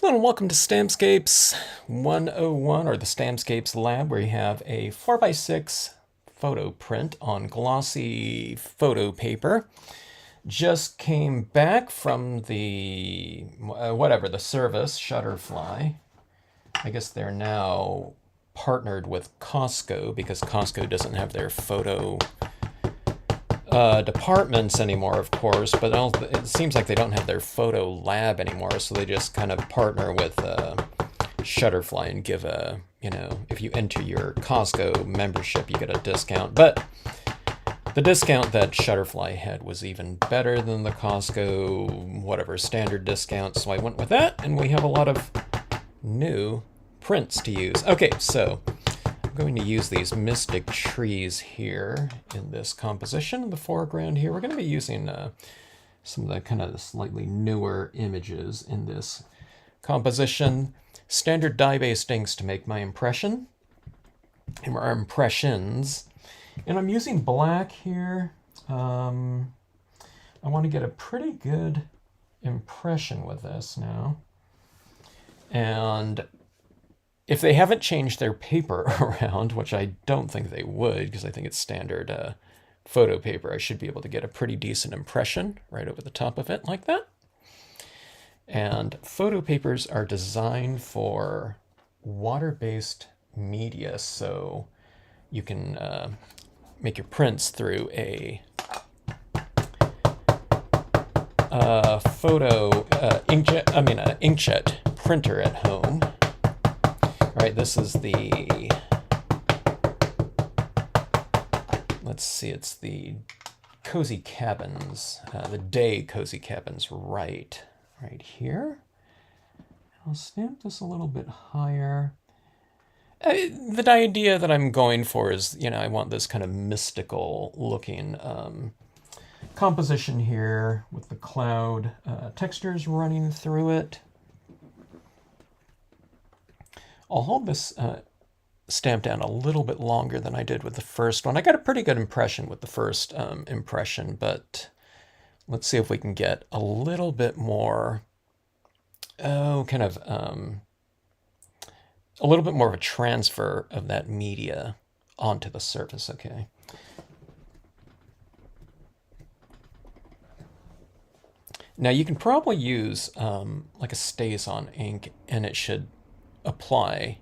Hello and welcome to Stampscapes 101, or the Stampscapes Lab, where you have a 4x6 photo print on glossy photo paper. Just came back from the, the service, Shutterfly. I guess they're now partnered with Costco because Costco doesn't have their photo departments anymore, of course, but it seems like they don't have their photo lab anymore, so they just kind of partner with Shutterfly and give a, if you enter your Costco membership, you get a discount. But the discount that Shutterfly had was even better than the Costco, standard discount, so I went with that, and we have a lot of new prints to use. Okay, so I'm going to use these mystic trees here in this composition. In the foreground here, we're going to be using some of the kind of slightly newer images in this composition. Standard dye-based inks to make my impression, and our impressions. And I'm using black here. I want to get a pretty good impression with this now. And if they haven't changed their paper around, which I don't think they would, because I think it's standard photo paper, I should be able to get a pretty decent impression right over the top of it like that. And photo papers are designed for water-based media, so you can make your prints through a inkjet printer at home. All right, this is the, let's see, it's the Cozy Cabins, the Day Cozy Cabins right here. I'll stamp this a little bit higher. The idea that I'm going for is, I want this kind of mystical looking composition here with the cloud textures running through it. I'll hold this stamp down a little bit longer than I did with the first one. I got a pretty good impression with the first impression, but let's see if we can get a little bit more, a little bit more of a transfer of that media onto the surface, okay? Now you can probably use like a StazOn ink and it should apply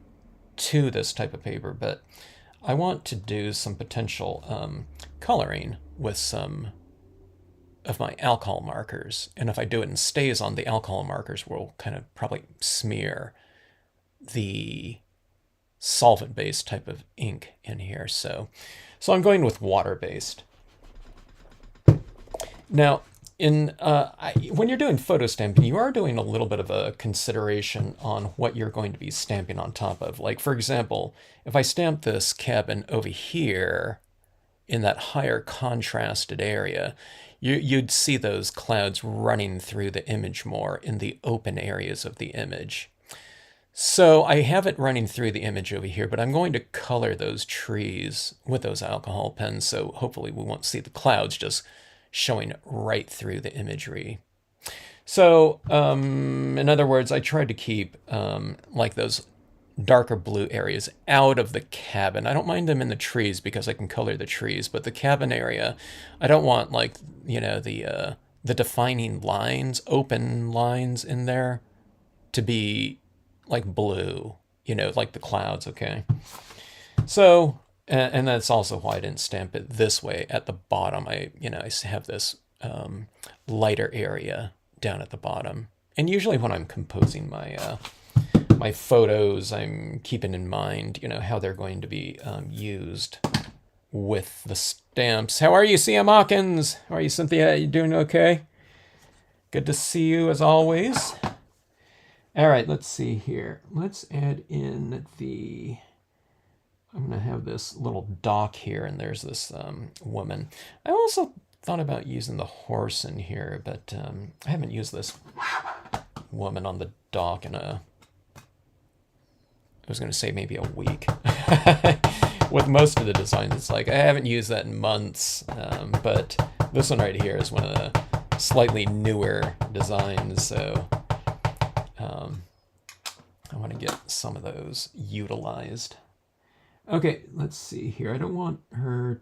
to this type of paper, but I want to do some potential coloring with some of my alcohol markers. And if I do it in StazOn, the alcohol markers will kind of probably smear the solvent-based type of ink in here. So I'm going with water-based. Now, when you're doing photo stamping, you are doing a little bit of a consideration on what you're going to be stamping on top of. Like, for example, if I stamp this cabin over here in that higher contrasted area, you'd see those clouds running through the image more in the open areas of the image. So I have it running through the image over here, but I'm going to color those trees with those alcohol pens, so hopefully we won't see the clouds just showing right through the imagery. So in other words, I tried to keep like those darker blue areas out of the cabin. I don't mind them in the trees because I can color the trees, but the cabin area, I don't want like, the defining lines, open lines in there to be like blue, like the clouds, okay? So, and that's also why I didn't stamp it this way at the bottom. I have this lighter area down at the bottom. And usually when I'm composing my my photos, I'm keeping in mind, how they're going to be used with the stamps. How are you, CM Hawkins? How are you, Cynthia? You doing okay? Good to see you as always. All right, let's see here. Let's add in I'm going to have this little dock here, and there's this woman. I also thought about using the horse in here, but I haven't used this woman on the dock in I was going to say maybe a week. With most of the designs, it's like I haven't used that in months, but this one right here is one of the slightly newer designs, so want to get some of those utilized. Okay, let's see here. I don't want her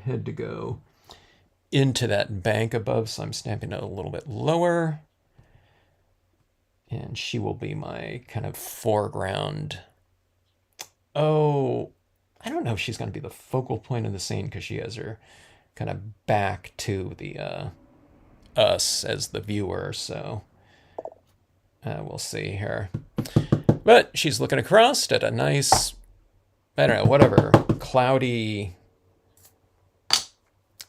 head to go into that bank above, so I'm stamping it a little bit lower. And she will be my kind of foreground. Oh, I don't know if she's going to be the focal point of the scene because she has her kind of back to the us as the viewer, so we'll see here. But she's looking across at a nice, I don't know, whatever, cloudy,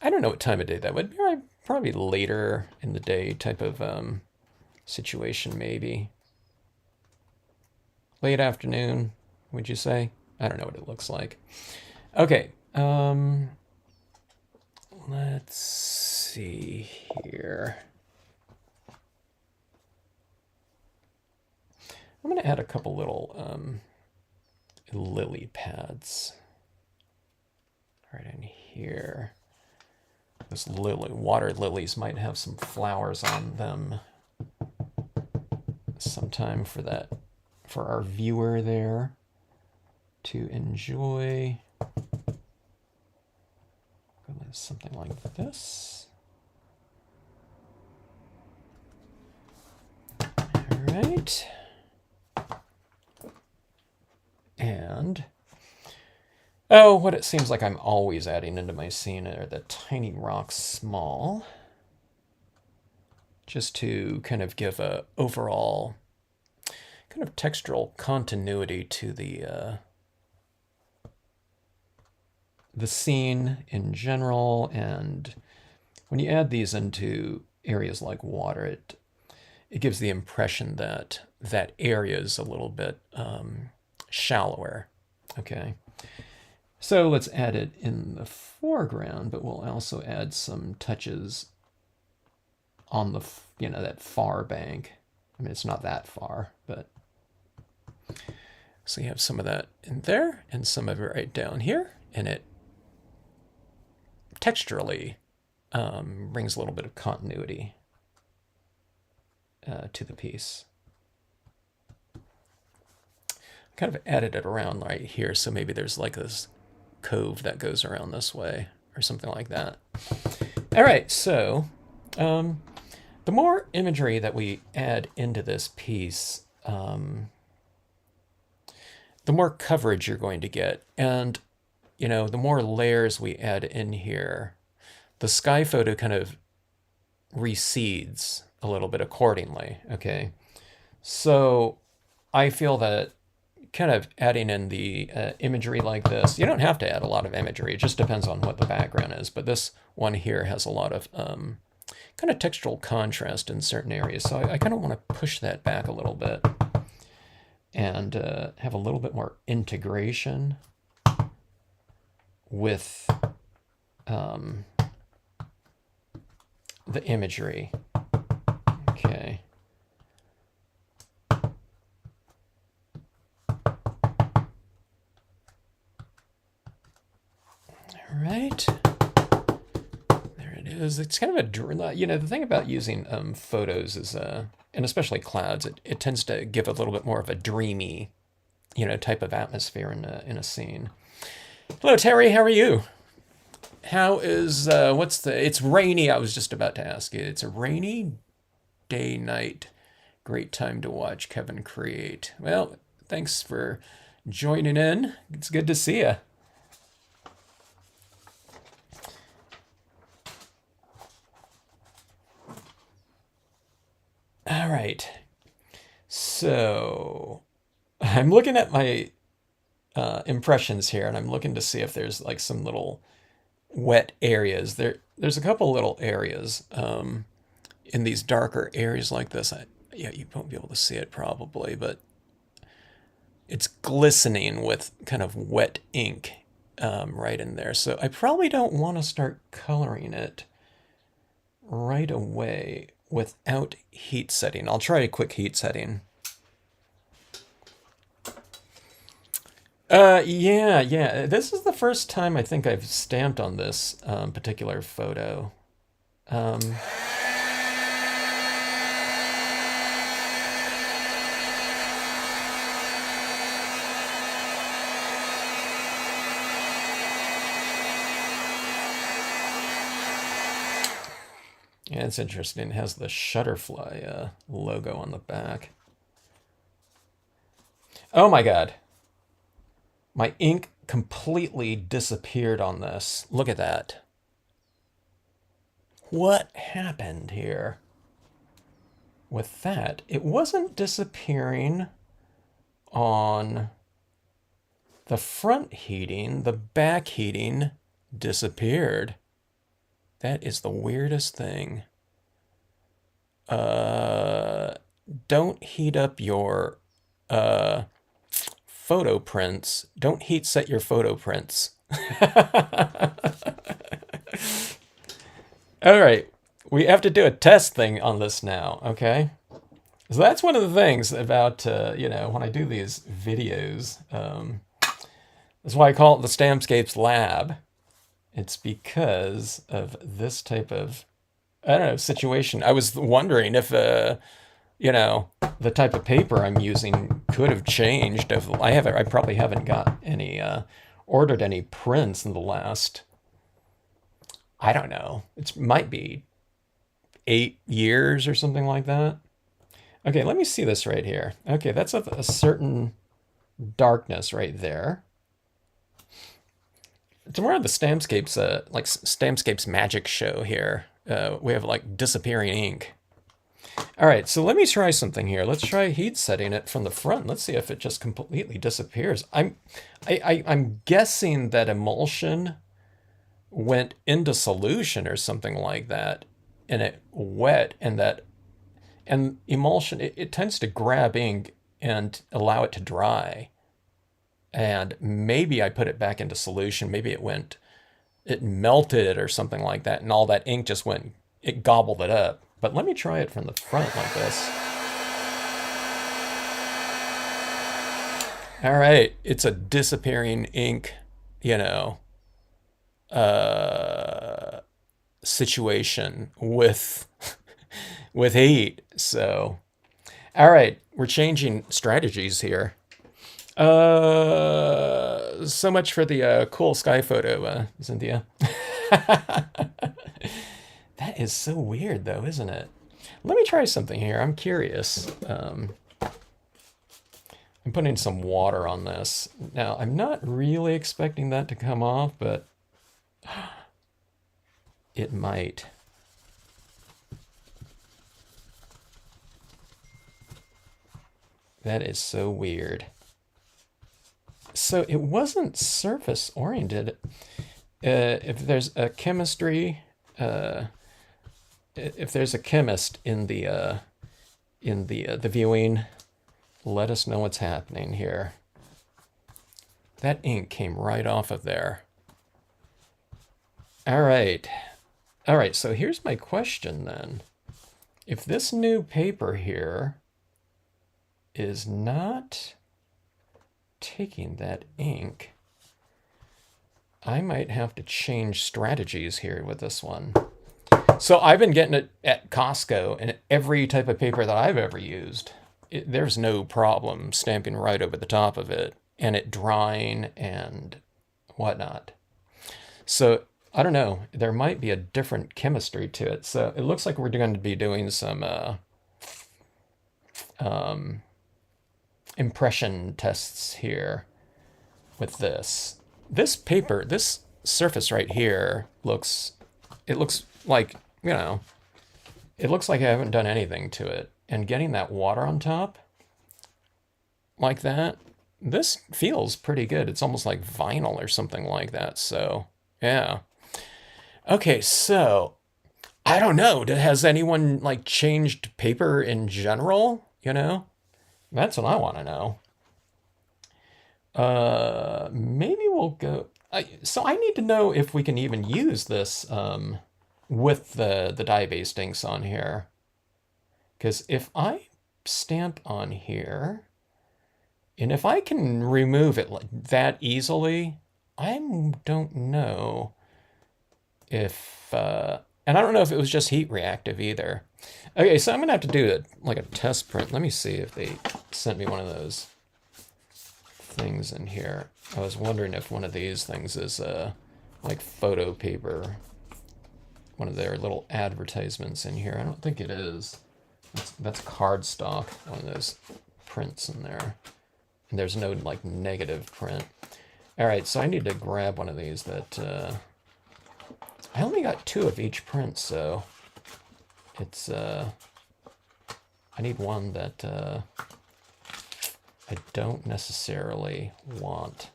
I don't know what time of day that would be, probably later in the day type of situation, maybe. Late afternoon, would you say? I don't know what it looks like. Okay, let's see here. I'm going to add a couple little lily pads right in here. This water lilies might have some flowers on them sometime for our viewer there to enjoy. Something like this. All right. And what it seems like I'm always adding into my scene are the tiny rocks small, just to kind of give a overall kind of textural continuity to the scene in general. And when you add these into areas like water, it gives the impression that that area is a little bit shallower. Okay, so let's add it in the foreground, but we'll also add some touches on the that far bank. I mean, it's not that far, but so you have some of that in there and some of it right down here, and it texturally brings a little bit of continuity to the piece. Kind of added it around right here, so maybe there's like this cove that goes around this way or something like that. All right, so the more imagery that we add into this piece, the more coverage you're going to get. And, the more layers we add in here, the sky photo kind of recedes a little bit accordingly, okay? So I feel that kind of adding in the imagery like this, you don't have to add a lot of imagery, it just depends on what the background is, but this one here has a lot of kind of textural contrast in certain areas, so I kind of want to push that back a little bit and have a little bit more integration with the imagery. Okay. All right. There it is. It's kind of the thing about using photos is, and especially clouds, it tends to give a little bit more of a dreamy, type of atmosphere in a scene. Hello, Terry. How are you? How is it's rainy. I was just about to ask you. It's a rainy day, night. Great time to watch Kevin create. Well, thanks for joining in. It's good to see you. All right. So I'm looking at my impressions here, and I'm looking to see if there's like some little wet areas. There's a couple little areas in these darker areas like this. Yeah, you won't be able to see it probably, but it's glistening with kind of wet ink right in there. So I probably don't want to start coloring it right away without heat setting. I'll try a quick heat setting. Yeah. This is the first time I think I've stamped on this particular photo. Yeah, it's interesting. It has the Shutterfly logo on the back. Oh my God. My ink completely disappeared on this. Look at that. What happened here with that? It wasn't disappearing on the front heating. The back heating disappeared. That is the weirdest thing. Don't heat up your photo prints. Don't heat set your photo prints. All right, we have to do a test thing on this now, okay? So that's one of the things about, you know, when I do these videos, that's why I call it the Stampscapes Lab. It's because of this type of, I don't know, situation. I was wondering if, you know, the type of paper I'm using could have changed. If I probably haven't got any, ordered any prints in the last, I don't know, it might be 8 years or something like that. Okay, let me see this right here. Okay, that's a certain darkness right there. Tomorrow the Stampscapes, like Stampscapes magic show here. We have like disappearing ink. All right, so let me try something here. Let's try heat setting it from the front. Let's see if it just completely disappears. I'm guessing that emulsion went into solution or something like that, and it wet, and emulsion it tends to grab ink and allow it to dry. And maybe I put it back into solution. Maybe it melted it or something like that, and all that ink just it gobbled it up. But let me try it from the front like this. All right, it's a disappearing ink, you know, situation with with heat. So, all right, we're changing strategies here. So much for the cool sky photo, Cynthia. That is so weird, though, isn't it? Let me try something here. I'm curious. I'm putting some water on this. Now, I'm not really expecting that to come off, but it might. That is so weird. So it wasn't surface oriented. If there's a chemistry, if there's a chemist in the viewing, let us know what's happening here. That ink came right off of there. All right. All right, so here's my question then. If this new paper here is not taking that ink, I might have to change strategies here with this one. So I've been getting it at Costco, and every type of paper that I've ever used, there's no problem stamping right over the top of it and it drying and whatnot. So I don't know, there might be a different chemistry to it. So it looks like we're going to be doing some impression tests here with this. This paper, this surface right here it looks like, you know, it looks like I haven't done anything to it. And getting that water on top like that, this feels pretty good. It's almost like vinyl or something like that. So, yeah. Okay, so I don't know. Has anyone like changed paper in general? You know, that's what I want to know. Maybe we'll go. So I need to know if we can even use this with the dye-based inks on here. Because if I stamp on here, and if I can remove it like that easily, I don't know if, and I don't know if it was just heat reactive either. Okay, so I'm gonna have to do like a test print. Let me see if they sent me one of those things in here. I was wondering if one of these things is like photo paper. one of their little advertisements in here. I don't think it is. That's cardstock, one of those prints in there. And there's no like negative print. All right, so I need to grab one of these that, I only got 2 of each print, so it's, I need one that I don't necessarily want.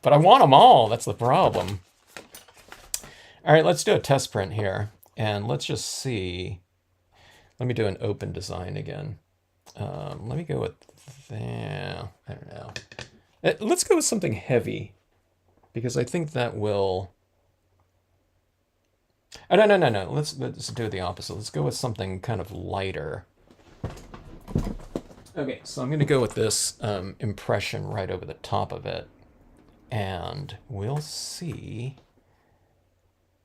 But I want them all, that's the problem. All right, let's do a test print here. And let's just see. Let me do an open design again. Let me go with, I don't know. Let's go with something heavy, because I think that will, oh, no. Let's do the opposite. Let's go with something kind of lighter. Okay, so I'm going to go with this impression right over the top of it, and we'll see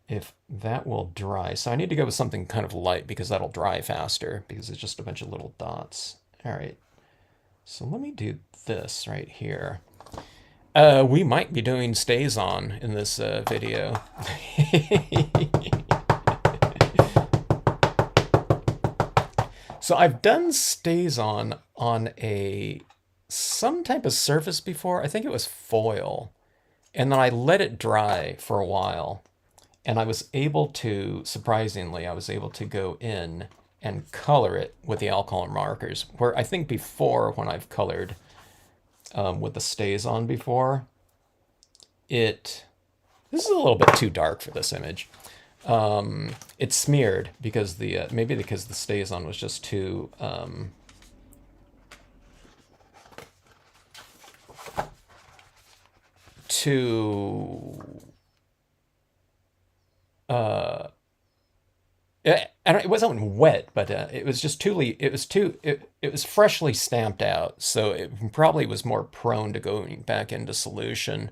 if that will dry. So I need to go with something kind of light because that'll dry faster, because it's just a bunch of little dots. All right, so let me do this right here. We might be doing StazOn in this video. So I've done StazOn on some type of surface before. I think it was foil. And then I let it dry for a while. And I was able to, surprisingly, I was able to go in and color it with the alcohol markers. Where I think before, when I've colored with the StazOn before, this is a little bit too dark for this image. It smeared because maybe because the StazOn was just too it wasn't wet, but it was just it was freshly stamped out, so it probably was more prone to going back into solution.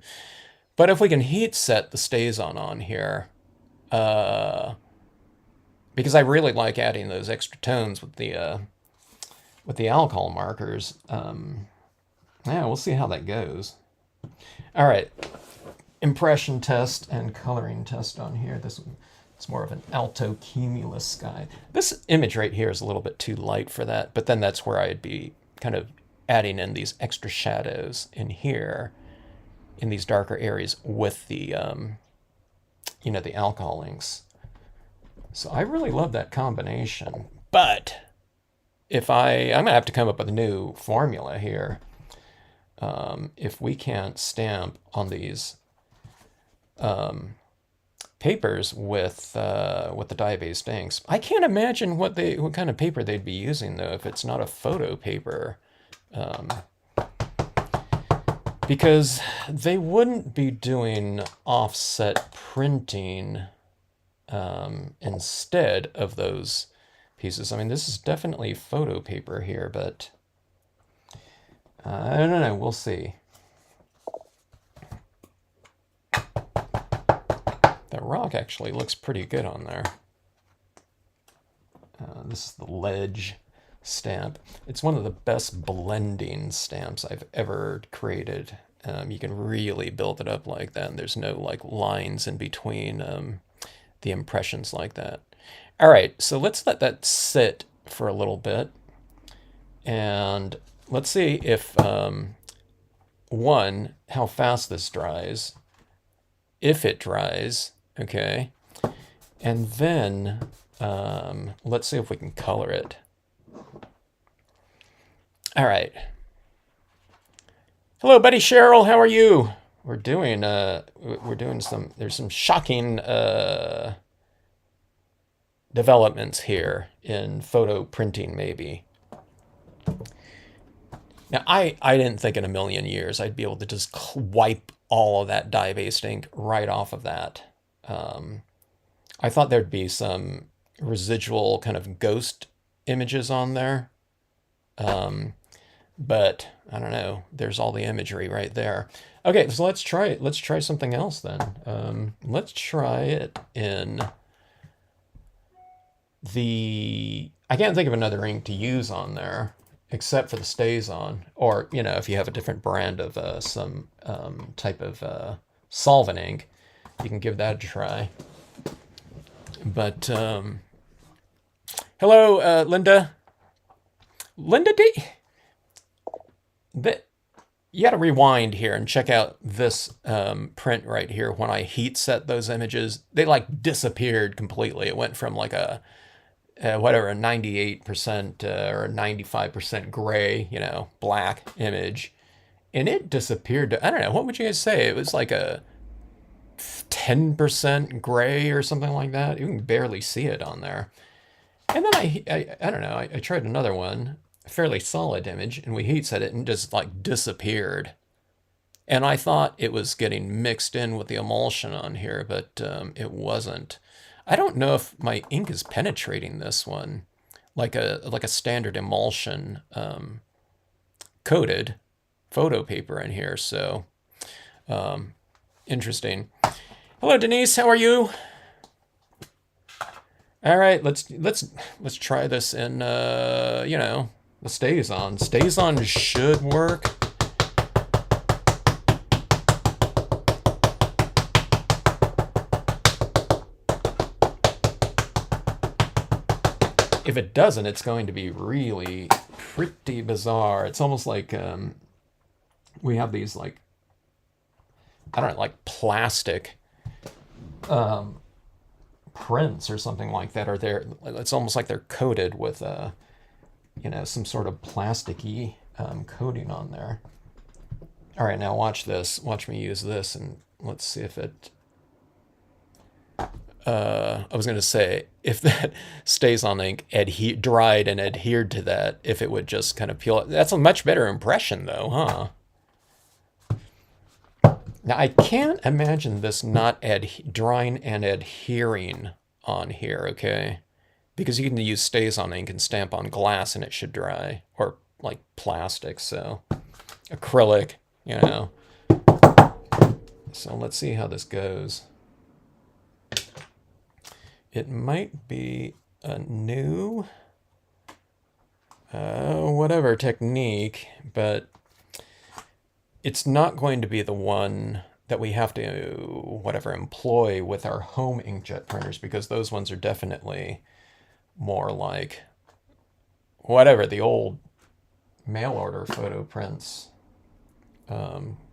But if we can heat set the StazOn on here, because I really like adding those extra tones with the alcohol markers, yeah, we'll see how that goes. All right, impression test and coloring test on here. It's more of an alto cumulus sky. This image right here is a little bit too light for that, but then that's where I'd be kind of adding in these extra shadows in here, in these darker areas with the, you know, the alcohol inks. So I really love that combination, but I'm gonna have to come up with a new formula here. If we can't stamp on these papers with the dye-based inks, I can't imagine what kind of paper they'd be using though if it's not a photo paper, because they wouldn't be doing offset printing instead of those pieces. I mean, this is definitely photo paper here, but I don't know. We'll see. That rock actually looks pretty good on there. This is the ledge stamp. It's one of the best blending stamps I've ever created. You can really build it up like that, and there's no like lines in between the impressions like that. All right, so let's let that sit for a little bit, and let's see if one, how fast this dries, if it dries, okay, and then let's see if we can color it. All right. Hello, buddy Cheryl. How are you? We're doing there's some shocking developments here in photo printing, maybe. Now, I didn't think in a million years I'd be able to just wipe all of that dye-based ink right off of that. I thought there'd be some residual kind of ghost images on there. But I don't know, there's all the imagery right there. Okay, so let's try it. Let's try something else then. Let's try it in I can't think of another ink to use on there except for the StazOn, or, you know, if you have a different brand of some type of solvent ink. you can give that a try. But hello, Linda. Linda D. You got to rewind here and check out this print right here. When I heat set those images, they like disappeared completely. It went from like a whatever, a 98% or 95% gray, you know, black image, and it disappeared to, I don't know, what would you guys say? It was like a 10% gray or something like that. You can barely see it on there. And then I don't know, I tried another one, a fairly solid image, and we heat set it and just like disappeared. And I thought it was getting mixed in with the emulsion on here, but it wasn't. I don't know if my ink is penetrating this one like a standard emulsion coated photo paper in here. So interesting. Hello, Denise. How are you? All right, let's try this in you know, the StazOn. StazOn should work. If it doesn't, it's going to be really pretty bizarre. It's almost like we have these like, I don't know, like plastic prints or something like that are there. It's almost like they're coated with you know, some sort of plasticky coating on there. All right, now watch this. Watch me use this, and let's see if it. I was going to say, if that StazOn ink dried and adhered to that, if it would just kind of peel it. That's a much better impression, though, huh? Now, I can't imagine this not drying and adhering on here, okay? Because you can use StazOn ink and stamp on glass and it should dry, or like plastic, so acrylic, you know. So let's see how this goes. It might be a new, whatever technique, but it's not going to be the one that we have to, whatever, employ with our home inkjet printers, because those ones are definitely more like, whatever, the old mail order photo prints,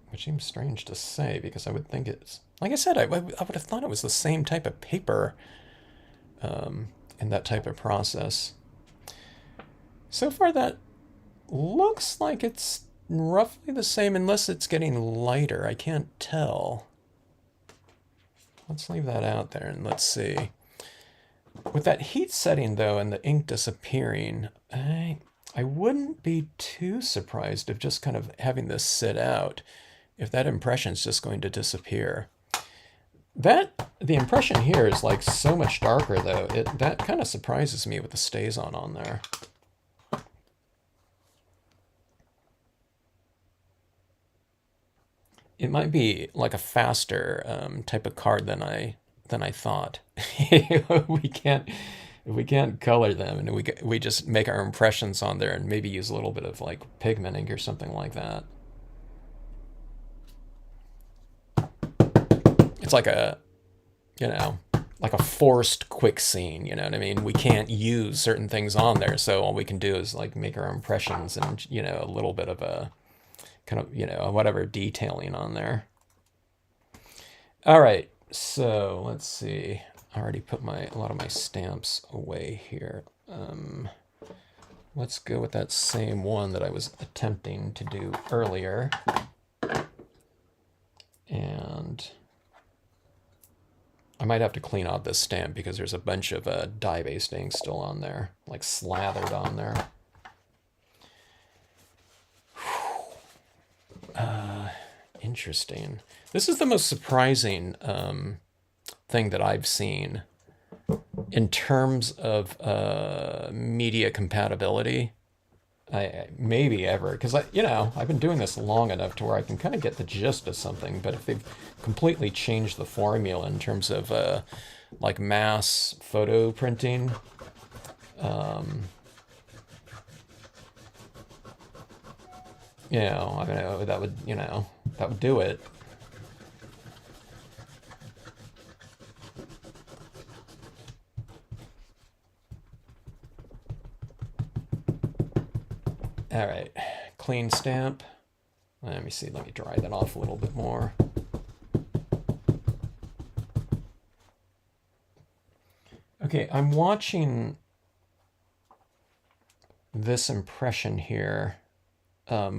which seems strange to say, because I would think it's, like I said, I would have thought it was the same type of paper in that type of process. So far that looks like it's roughly the same, unless it's getting lighter. I can't tell. Let's leave that out there and let's see. With that heat setting though and the ink disappearing, I wouldn't be too surprised if just kind of having this sit out, if that impression is just going to disappear. The impression here is like so much darker though. That kind of surprises me with the StazOn on there. It might be like a faster type of card than I thought. we can't color them, and we just make our impressions on there and maybe use a little bit of like pigment ink or something like that. It's like a, you know, like a forced quick scene, you know what I mean? We can't use certain things on there, so all we can do is like make our impressions and, you know, a little bit of a kind of, you know, whatever detailing on there. All right, so let's see. I already put a lot of my stamps away here. Let's go with that same one that I was attempting to do earlier. And I might have to clean out this stamp because there's a bunch of dye-based ink still on there, like slathered on there. Interesting. This is the most surprising thing that I've seen in terms of media compatibility. Maybe ever, because I've been doing this long enough to where I can kind of get the gist of something. But if they've completely changed the formula in terms of like mass photo printing, I mean, that would do it. All right, clean stamp. Let me see, let me dry that off a little bit more. Okay, I'm watching this impression here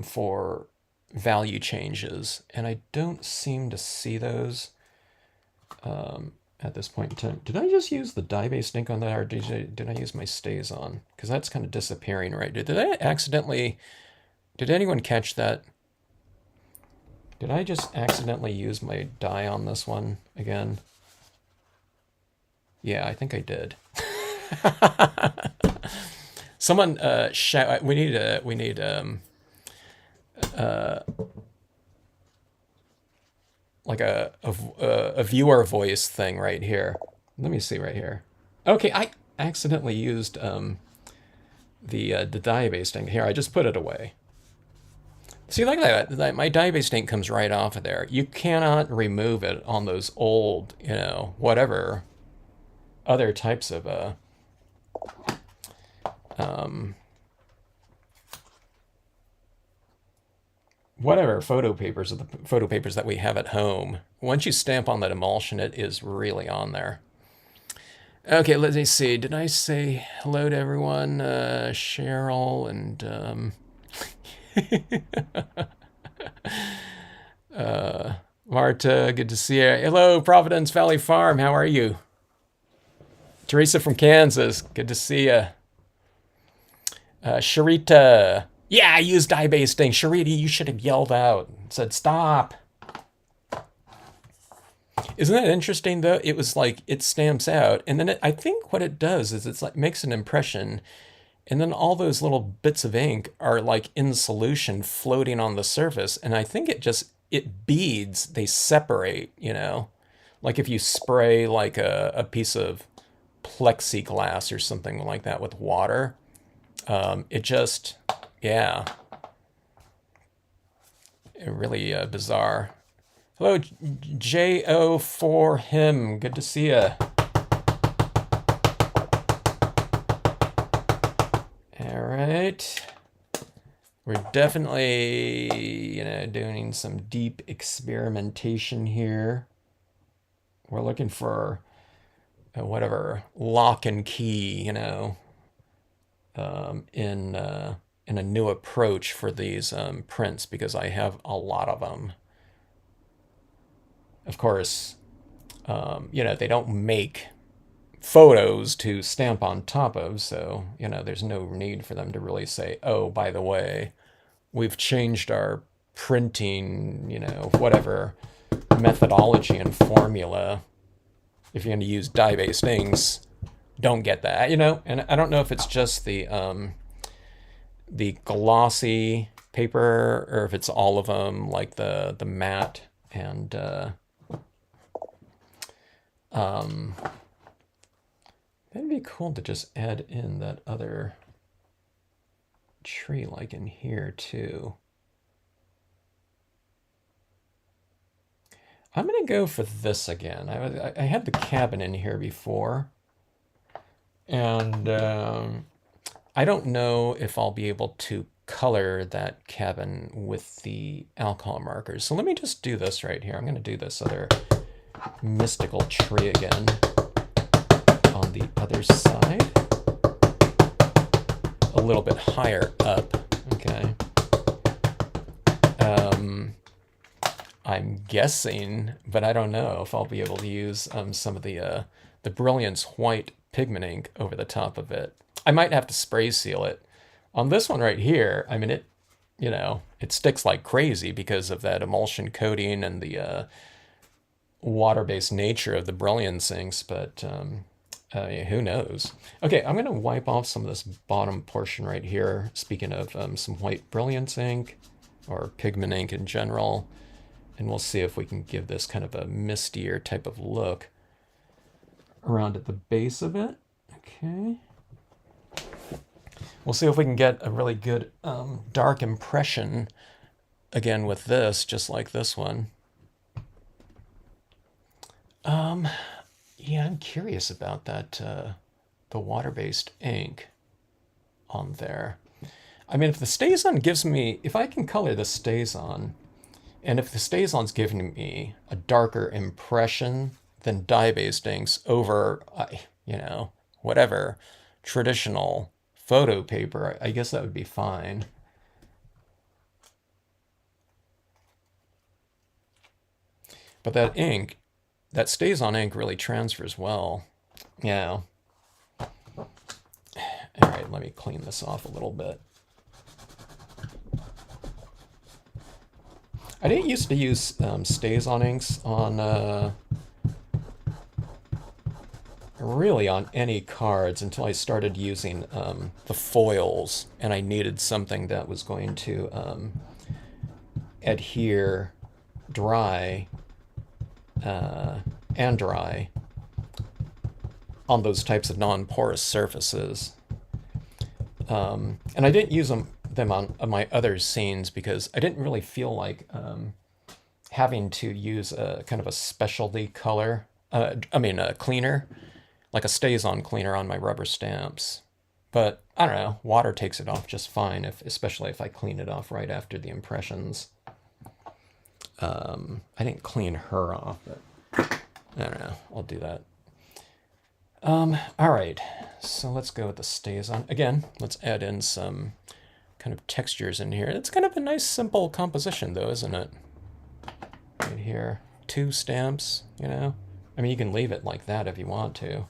for value changes, and I don't seem to see those at this point in time. Did I just use the dye-based ink on that, or did I use my StazOn? Because that's kind of disappearing, right? Did I accidentally, did anyone catch that? Did I just accidentally use my dye on this one again? Yeah, I think I did. Someone shout. We need like a viewer voice thing right here. Let me see right here. Okay, I accidentally used the dye-based ink. Here, I just put it away. See, like that, my dye-based ink comes right off of there. You cannot remove it on those old, you know, whatever other types of whatever photo papers of the photo papers that we have at home. Once you stamp on that emulsion, it is really on there. Okay, let me see. Did I say hello to everyone? Cheryl and Marta, good to see you. Hello, Providence Valley Farm. How are you? Teresa from Kansas, good to see you. Sharita, yeah, I used dye-based ink. Sharita, you should have yelled out and said, stop. Isn't that interesting, though? It was like, it stamps out, and then I think what it does is it's like makes an impression, and then all those little bits of ink are like in solution floating on the surface, and I think it beads, they separate, you know? Like if you spray like a piece of plexiglass or something like that with water, it just, yeah, really bizarre. Hello, J.O. for him. Good to see you. All right. We're definitely, you know, doing some deep experimentation here. We're looking for whatever lock and key, you know, in a new approach for these prints, because I have a lot of them. Of course, you know, they don't make photos to stamp on top of, so, you know, there's no need for them to really say, oh, by the way, we've changed our printing, you know, whatever methodology and formula. If you're going to use dye-based inks, don't get that, you know. And I don't know if it's just the glossy paper or if it's all of them, like the matte and that'd be cool to just add in that other tree like in here too. I'm gonna go for this again. I had the cabin in here before, and I don't know if I'll be able to color that cabin with the alcohol markers. So let me just do this right here. I'm gonna do this other mystical tree again on the other side, a little bit higher up. Okay. I'm guessing, but I don't know if I'll be able to use some of the Brilliance white pigment ink over the top of it. I might have to spray seal it. On this one right here, I mean, it, you know, it sticks like crazy because of that emulsion coating and the water-based nature of the Brilliance inks, but who knows? Okay, I'm going to wipe off some of this bottom portion right here, speaking of some white Brilliance ink, or pigment ink in general, and we'll see if we can give this kind of a mistier type of look around at the base of it. Okay. We'll see if we can get a really good dark impression again with this, just like this one. Yeah, I'm curious about that, the water-based ink on there. I mean, if the StazOn gives me, if I can color the StazOn, and if the StazOn's giving me a darker impression than dye-based inks over, you know, whatever traditional photo paper, I guess that would be fine. But that ink, that StazOn ink really transfers well. Yeah. All right, let me clean this off a little bit. I didn't used to use StazOn inks on really on any cards until I started using the foils, and I needed something that was going to adhere dry and dry on those types of non-porous surfaces. And I didn't use them on my other scenes because I didn't really feel like having to use a kind of a specialty color, a cleaner, like a StazOn cleaner on my rubber stamps. But I don't know, water takes it off just fine, especially if I clean it off right after the impressions. I didn't clean her off, but I don't know, I'll do that. All right, so let's go with the StazOn. Again, let's add in some kind of textures in here. It's kind of a nice simple composition though, isn't it? Right here, 2 stamps, you know? I mean, you can leave it like that if you want to.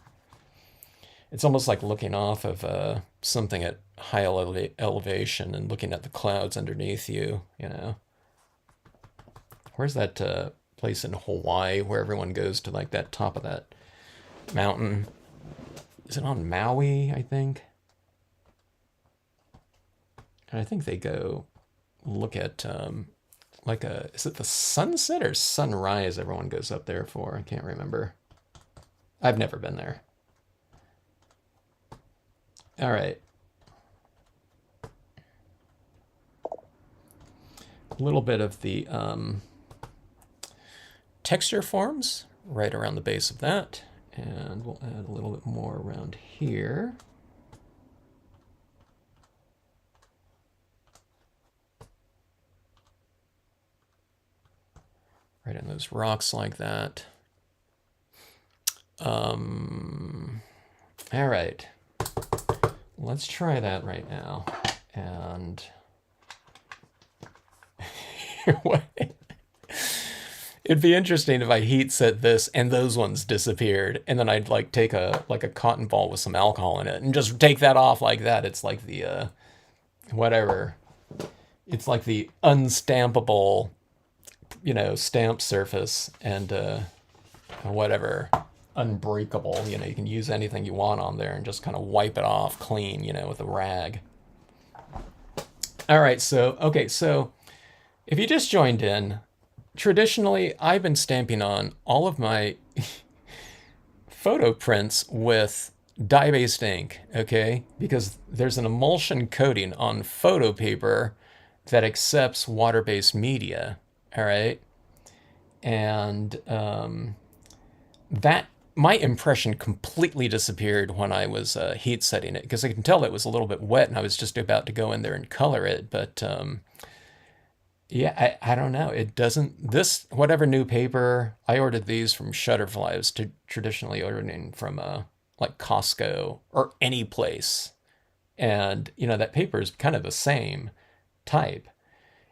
It's almost like looking off of something at high elevation and looking at the clouds underneath you, you know? Where's that place in Hawaii where everyone goes to like that top of that mountain? Is it on Maui, I think? And I think they go look at is it the sunset or sunrise everyone goes up there for? I can't remember. I've never been there. All right. A little bit of the texture forms right around the base of that. And we'll add a little bit more around here. Right in those rocks like that. All right. Let's try that right now. And what? It'd be interesting if I heat set this and those ones disappeared, and then I'd like take a cotton ball with some alcohol in it and just take that off like that. It's like the whatever. It's like the unstampable, you know, stamp surface and whatever, unbreakable. You know, you can use anything you want on there and just kind of wipe it off clean, you know, with a rag. All right, so okay, so if you just joined in. Traditionally, I've been stamping on all of my photo prints with dye-based ink, okay? Because there's an emulsion coating on photo paper that accepts water-based media, all right? And that my impression completely disappeared when I was heat setting it because I can tell it was a little bit wet and I was just about to go in there and color it, but yeah, I don't know. It doesn't, this, whatever new paper, I ordered these from Shutterfly. I was traditionally ordering from like Costco or any place. And, you know, that paper is kind of the same type.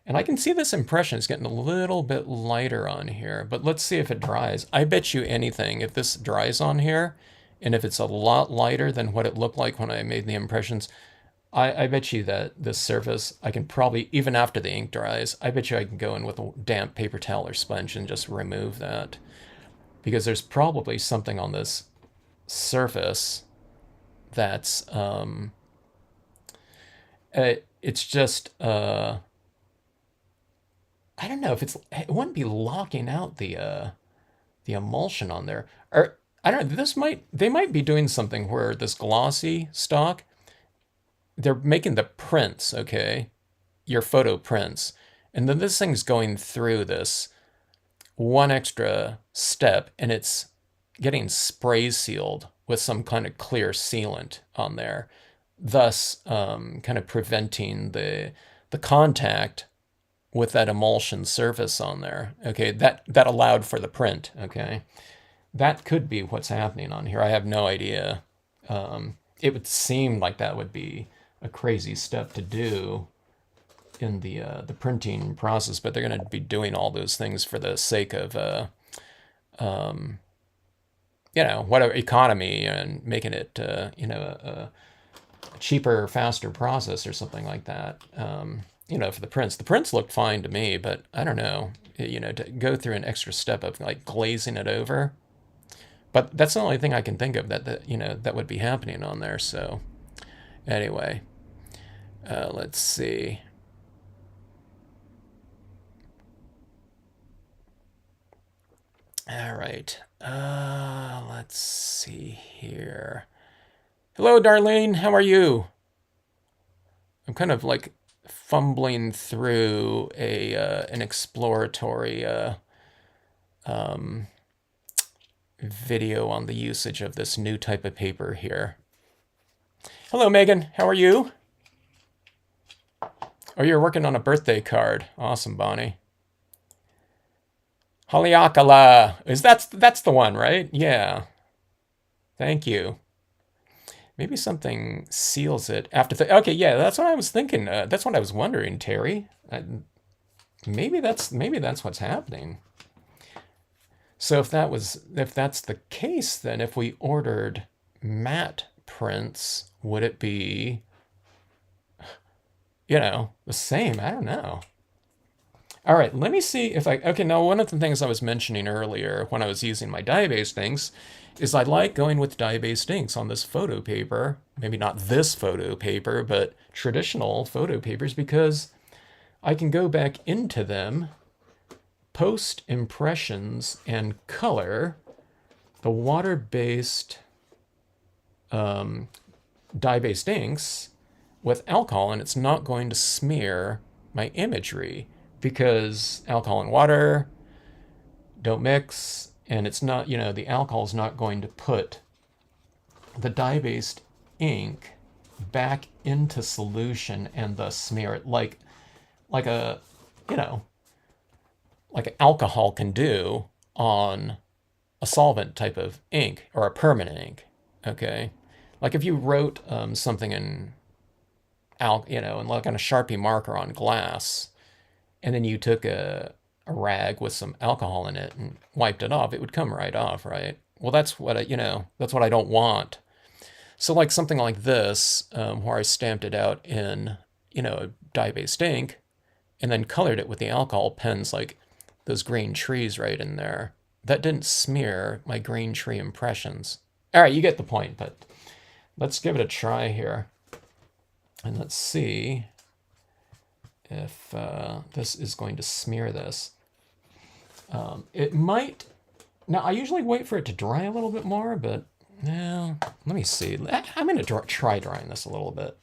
And I can see this impression is getting a little bit lighter on here, but let's see if it dries. I bet you anything, if this dries on here, and if it's a lot lighter than what it looked like when I made the impressions, I bet you that this surface, I can probably, even after the ink dries, I bet you I can go in with a damp paper towel or sponge and just remove that. Because there's probably something on this surface that's, it's just, I don't know if it wouldn't be locking out the emulsion on there. Or, I don't know, they might be doing something where this glossy stock, they're making the prints, okay? Your photo prints. And then this thing's going through this one extra step and it's getting spray sealed with some kind of clear sealant on there. thus kind of preventing the contact with that emulsion surface on there. Okay, that allowed for the print. Okay, that could be what's happening on here. I have no idea. It would seem like that would be a crazy step to do in the printing process, but they're going to be doing all those things for the sake of you know, whatever economy and making it you know, a cheaper, faster process or something like that. You know, for the prints. The prints looked fine to me, but I don't know, you know, to go through an extra step of like glazing it over. But that's the only thing I can think of that you know, that would be happening on there. So anyway, let's see. All right. Let's see here. Hello, Darlene. How are you? I'm kind of like fumbling through a an exploratory video on the usage of this new type of paper here. Hello, Megan. How are you? Oh, you're working on a birthday card. Awesome, Bonnie. Haleakala. That's the one, right? Yeah. Thank you. Maybe something seals it after the. Okay, yeah, that's what I was thinking. That's what I was wondering, Terry. Maybe that's what's happening. So if that's the case, then if we ordered matte prints, would it be, you know, the same? I don't know. All right, let me see if okay, now one of the things I was mentioning earlier when I was using my dye-based inks is I like going with dye-based inks on this photo paper. Maybe not this photo paper, but traditional photo papers, because I can go back into them, post impressions, and color the water-based dye-based inks with alcohol, and it's not going to smear my imagery because alcohol and water don't mix, and it's not, you know, the alcohol is not going to put the dye-based ink back into solution and thus smear it like a, you know, like alcohol can do on a solvent type of ink or a permanent ink. Okay, like if you wrote something in you know, and like on a Sharpie marker on glass, and then you took a rag with some alcohol in it and wiped it off, it would come right off, right? Well, that's what you know, that's what I don't want. So like something like this, where I stamped it out in, you know, a dye-based ink, and then colored it with the alcohol pens, like those green trees right in there. That didn't smear my green tree impressions. All right, you get the point, but let's give it a try here. And let's see if this is going to smear this. It might. Now, I usually wait for it to dry a little bit more, but now, let me see. I'm going to try drying this a little bit.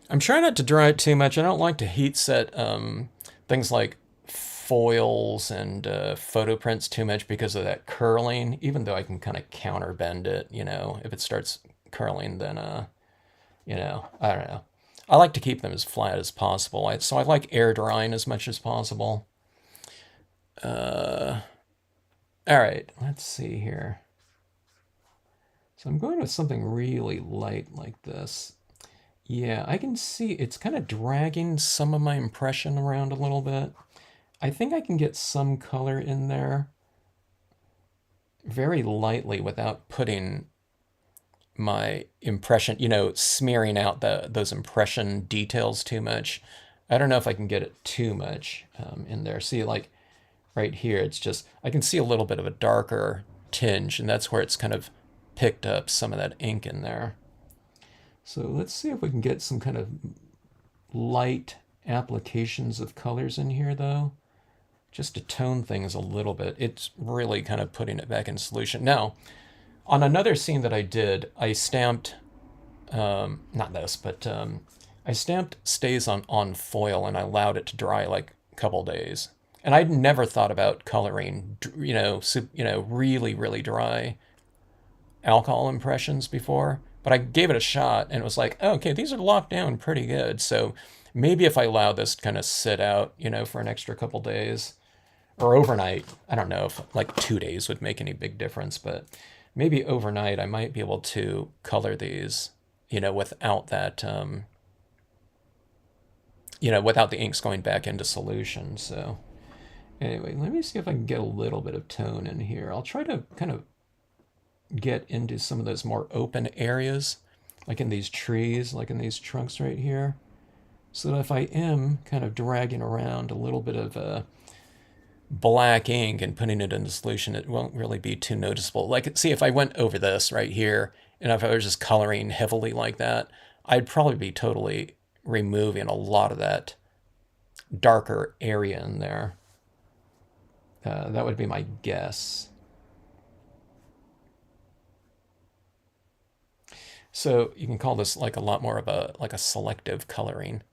I'm trying not to dry it too much. I don't like to heat set things like foils and photo prints too much because of that curling, even though I can kind of counterbend it, you know, if it starts curling, then, you know, I don't know. I like to keep them as flat as possible. So I like air drying as much as possible. All right, let's see here. So I'm going with something really light like this. Yeah, I can see it's kind of dragging some of my impression around a little bit. I think I can get some color in there very lightly without putting my impression, you know, smearing out those impression details too much. I don't know if I can get it too much in there. See, like right here, it's just, I can see a little bit of a darker tinge, and that's where it's kind of picked up some of that ink in there. So let's see if we can get some kind of light applications of colors in here, though, just to tone things a little bit. It's really kind of putting it back in solution. Now, on another scene that I did, I stamped not this, but I stamped StazOn on foil and I allowed it to dry like a couple days. And I'd never thought about coloring, really, really dry alcohol impressions before, but I gave it a shot and it was like, oh, okay, these are locked down pretty good. So maybe if I allow this to kind of sit out, for an extra couple days or overnight, I don't know if like 2 days would make any big difference, but maybe overnight I might be able to color these, without that, without the inks going back into solution. So anyway, let me see if I can get a little bit of tone in here. I'll try to kind of get into some of those more open areas, like in these trees, like in these trunks right here, so that if I am kind of dragging around a little bit of black ink and putting it into solution, it won't really be too noticeable. Like, see, if I went over this right here, and if I was just coloring heavily like that, I'd probably be totally removing a lot of that darker area in there. That would be my guess. So you can call this like a lot more of a selective coloring.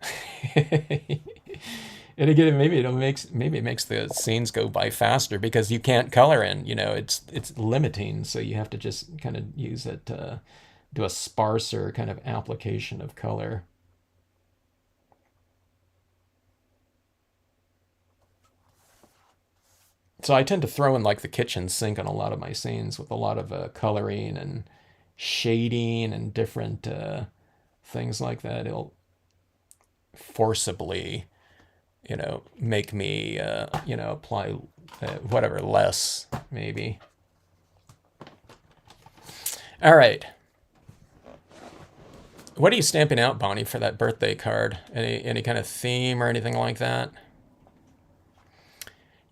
And again, maybe it makes the scenes go by faster because you can't color in. It's limiting, so you have to just kind of use it to do a sparser kind of application of color. So I tend to throw in like the kitchen sink on a lot of my scenes with a lot of coloring and shading and different things like that. It'll forcibly, make me, apply whatever less maybe. All right. What are you stamping out, Bonnie, for that birthday card? Any kind of theme or anything like that?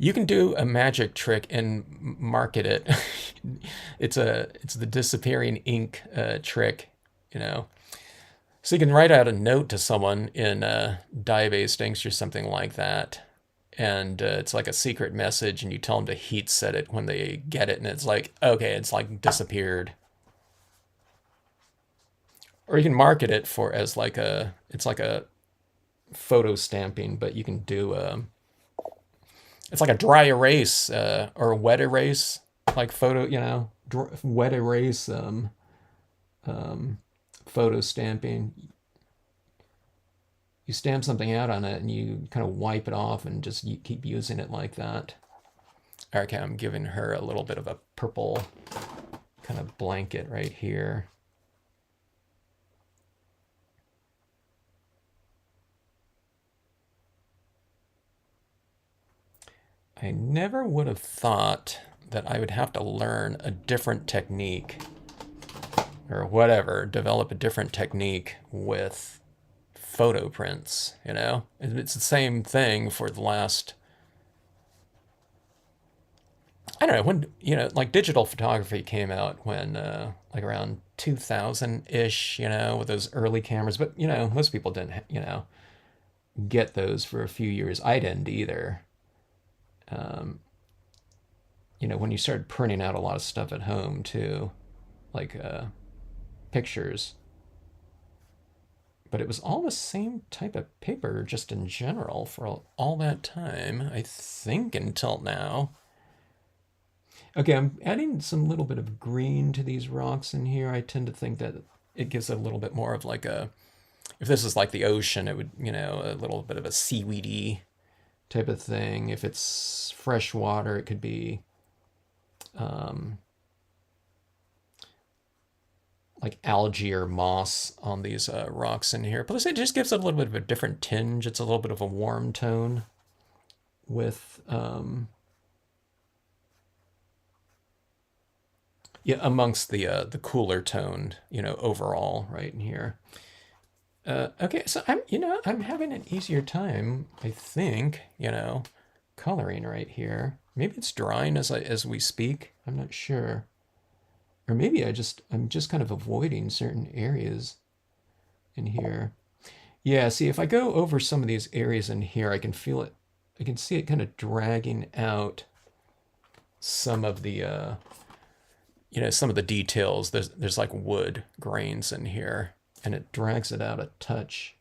You can do a magic trick and market it. It's the disappearing ink trick, you know. So you can write out a note to someone in dye-based inks or something like that, and it's like a secret message, and you tell them to heat set it when they get it, and it's like, okay, it's like disappeared. Or you can market it for as it's like a photo stamping, but you can do it's like a dry erase or a wet erase, like photo, wet erase photo stamping. You stamp something out on it and you kind of wipe it off and just you keep using it like that. Okay, I'm giving her a little bit of a purple kind of blanket right here. I never would have thought that I would have to learn a different technique or whatever, develop a different technique with photo prints, It's the same thing for the last, I don't know, when, like digital photography came out when, like around 2000-ish, with those early cameras. But, most people didn't, get those for a few years. I didn't either. When you started printing out a lot of stuff at home too, like pictures. But it was all the same type of paper just in general for all that time, I think, until now. Okay, I'm adding some little bit of green to these rocks in here. I tend to think that it gives a little bit more of like if this is like the ocean, it would, a little bit of a seaweedy type of thing. If it's fresh water, it could be like algae or moss on these rocks in here. Plus, it just gives it a little bit of a different tinge. It's a little bit of a warm tone with, amongst the cooler toned, overall right in here. Okay, so I'm having an easier time, I think, coloring right here. Maybe it's drying as we speak. I'm not sure. Or maybe I'm just kind of avoiding certain areas in here. Yeah, see, if I go over some of these areas in here, I can feel it. I can see it kind of dragging out some of the some of the details. There's like wood grains in here. and it drags it out a touch.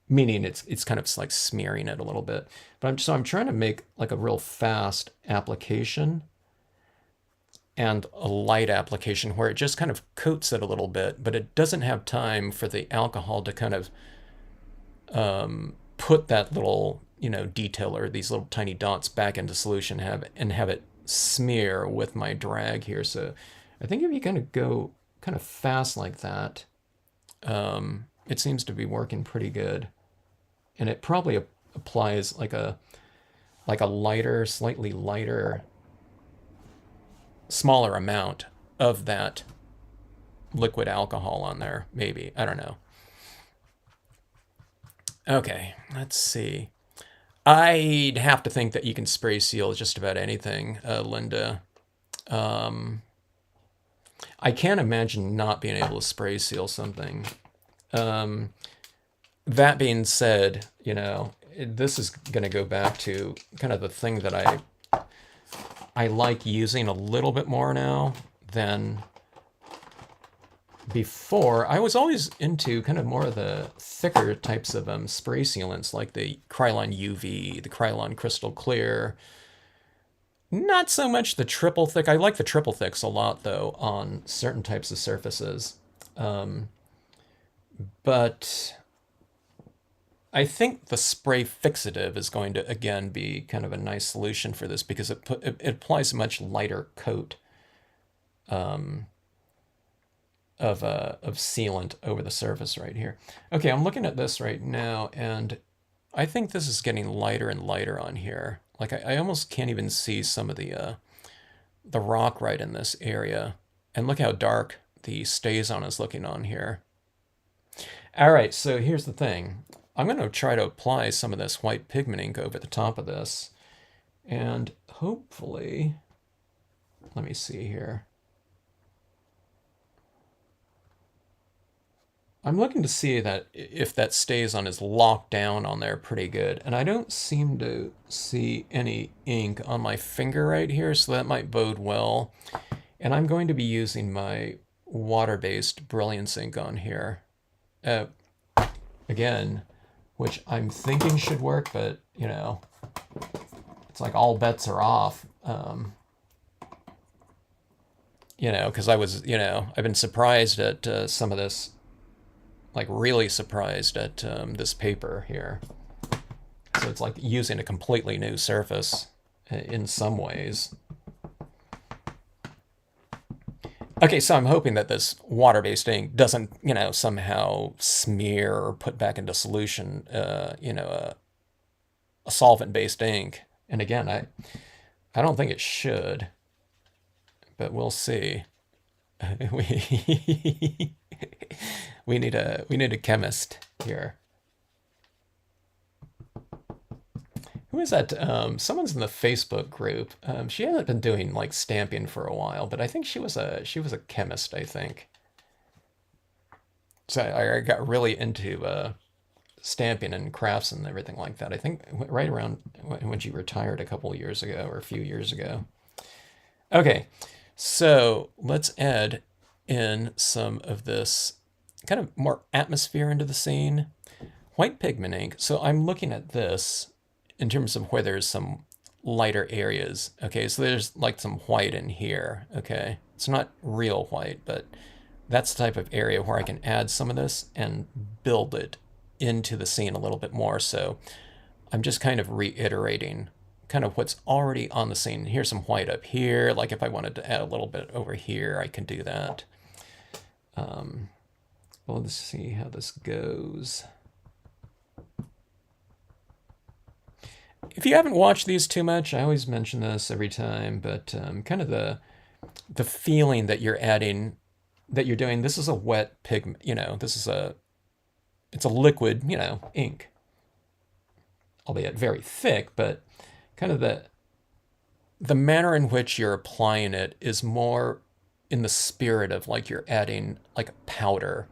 Meaning it's kind of like smearing it a little bit. But I'm trying to make like a real fast application and a light application where it just kind of coats it a little bit, but it doesn't have time for the alcohol to kind of put that little, detail or these little tiny dots back into solution and have it smear with my drag here. So I think if you kind of go kind of fast like that, it seems to be working pretty good. And it probably applies like a lighter, slightly lighter, smaller amount of that liquid alcohol on there, maybe. I don't know. Okay, let's see. I'd have to think that you can spray seal just about anything, Linda. I can't imagine not being able to spray seal something. That being said, this is going to go back to kind of the thing that I like using a little bit more now than before. I was always into kind of more of the thicker types of spray sealants, like the Krylon UV, the Krylon Crystal Clear. Not so much the triple thick. I like the triple thicks a lot, though, on certain types of surfaces. But I think the spray fixative is going to, again, be kind of a nice solution for this because it applies a much lighter coat of sealant over the surface right here. Okay, I'm looking at this right now, and I think this is getting lighter and lighter on here. Like I almost can't even see some of the rock right in this area. And look how dark the StazOn is looking on here. All right, so here's the thing. I'm going to try to apply some of this white pigment ink over the top of this. And hopefully, let me see here. I'm looking to see that if that StazOn is locked down on there pretty good. And I don't seem to see any ink on my finger right here, so that might bode well. And I'm going to be using my water-based Brilliance ink on here. Again, which I'm thinking should work, but, it's like all bets are off. Because I was, I've been surprised at some of this, like really surprised at this paper here. So it's like using a completely new surface in some ways. Okay, so I'm hoping that this water-based ink doesn't, somehow smear or put back into solution, a solvent-based ink. And again, I don't think it should, but we'll see. We need a chemist here. Who is that? Someone's in the Facebook group. She hasn't been doing like stamping for a while, but I think she was a chemist, I think. So I got really into stamping and crafts and everything like that. I think right around when she retired a couple of years ago or a few years ago. Okay, so let's add in some of this kind of more atmosphere into the scene. White pigment ink. So I'm looking at this in terms of where there's some lighter areas. Okay, so there's like some white in here. Okay, it's not real white, but that's the type of area where I can add some of this and build it into the scene a little bit more. So I'm just kind of reiterating kind of what's already on the scene. Here's some white up here. Like if I wanted to add a little bit over here, I can do that. Well, let's see how this goes. If you haven't watched these too much, I always mention this every time, but kind of the feeling that you're adding, that you're doing, this is a wet pigment, this is it's a liquid, ink, albeit very thick, but kind of the manner in which you're applying it is more in the spirit of like you're adding like a powder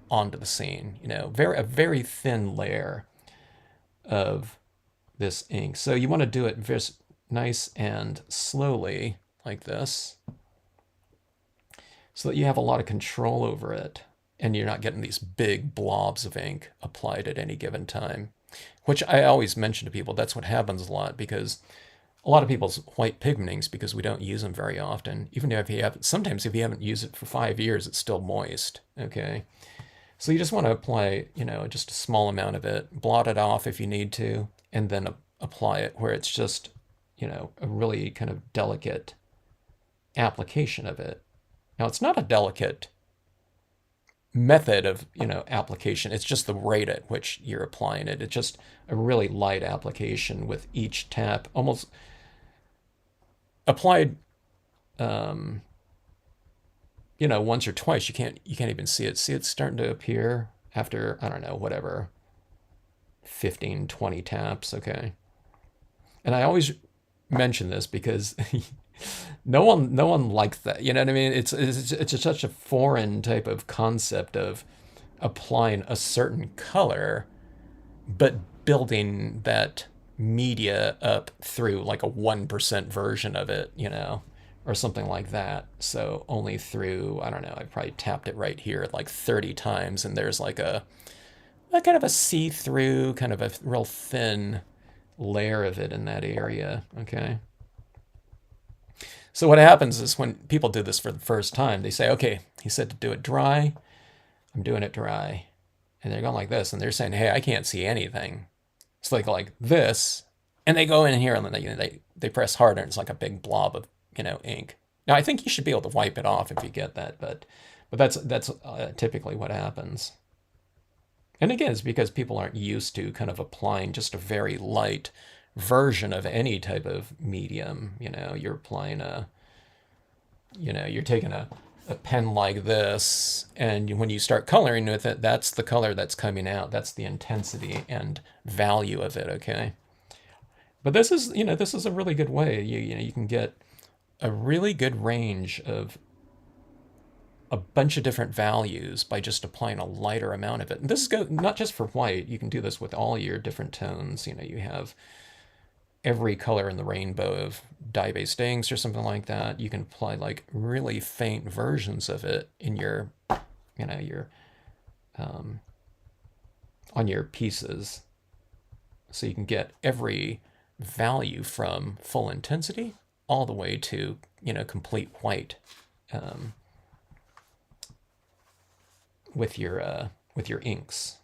onto the scene, a very thin layer of this ink. So you want to do it just nice and slowly like this. so that you have a lot of control over it and you're not getting these big blobs of ink applied at any given time, which I always mention to people. That's what happens a lot because a lot of people's white pigment inks, because we don't use them very often, even if you have, sometimes if you haven't used it for 5 years, it's still moist, okay? So you just want to apply, just a small amount of it, blot it off if you need to, and then apply it where it's just, a really kind of delicate application of it. Now, it's not a delicate method of, application. It's just the rate at which you're applying it. It's just a really light application with each tap, almost applied, once or twice. You can't even see it. See, it's starting to appear after, I don't know, whatever, 15, 20 taps, okay? And I always mention this because no one likes that. You know what I mean? It's such a foreign type of concept of applying a certain color, but building that media up through like a 1% version of it, or something like that. So only through, I don't know, I probably tapped it right here like 30 times, and there's like a kind of a see-through, kind of a real thin layer of it in that area, okay? So what happens is when people do this for the first time, they say, okay, he said to do it dry, I'm doing it dry. And they're going like this, and they're saying, hey, I can't see anything. It's like this, and they go in here and then they press harder, and it's like a big blob of, ink. Now, I think you should be able to wipe it off if you get that, but that's typically what happens. And again, it's because people aren't used to kind of applying just a very light version of any type of medium. You're applying you're taking a pen like this, and when you start coloring with it, that's the color that's coming out. That's the intensity and value of it, okay? But this is a really good way. You can get a really good range of a bunch of different values by just applying a lighter amount of it. And this goes not just for white. You can do this with all your different tones. You have every color in the rainbow of dye-based inks or something like that. You can apply like really faint versions of it in your, on your pieces. So you can get every value from full intensity all the way to, complete white. With your inks.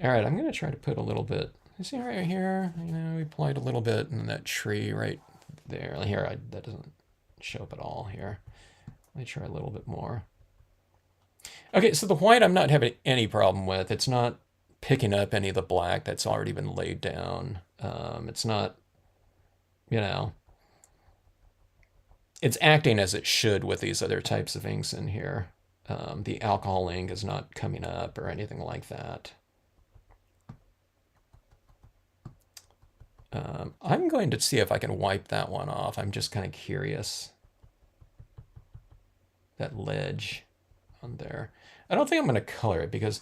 All right, I'm going to try to put a little bit. You see right here, we applied a little bit in that tree right there. Here, that doesn't show up at all here. Let me try a little bit more. Okay, so the white I'm not having any problem with. It's not picking up any of the black that's already been laid down. It's not, it's acting as it should with these other types of inks in here. The alcohol ink is not coming up or anything like that. I'm going to see if I can wipe that one off. I'm just kind of curious. That ledge on there. I don't think I'm going to color it because,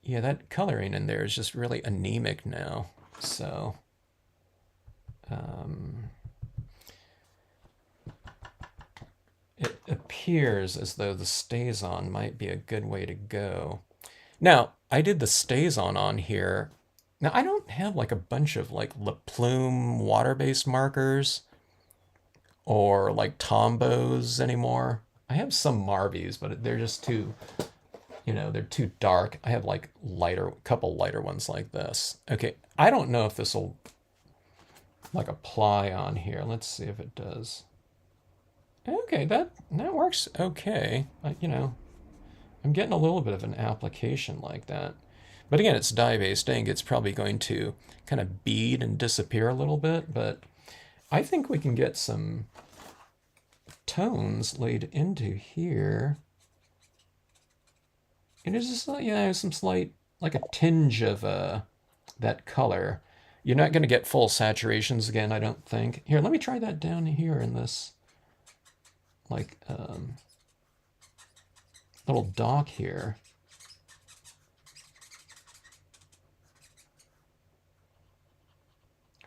yeah, that coloring in there is just really anemic now. So, it appears as though the StazOn might be a good way to go. Now, I did the StazOn on here. Now, I don't have like a bunch of like La Plume water-based markers or like Tombows anymore. I have some Marvies, but they're just too, they're too dark. I have like a couple lighter ones like this. Okay, I don't know if this will like apply on here. Let's see if it does. Okay, that works okay. I'm getting a little bit of an application like that. But again, it's dye-based ink. It's probably going to kind of bead and disappear a little bit, but I think we can get some tones laid into here. And there's just, some slight, like a tinge of that color. You're not going to get full saturations again, I don't think. Here, let me try that down here in this, like, little dock here.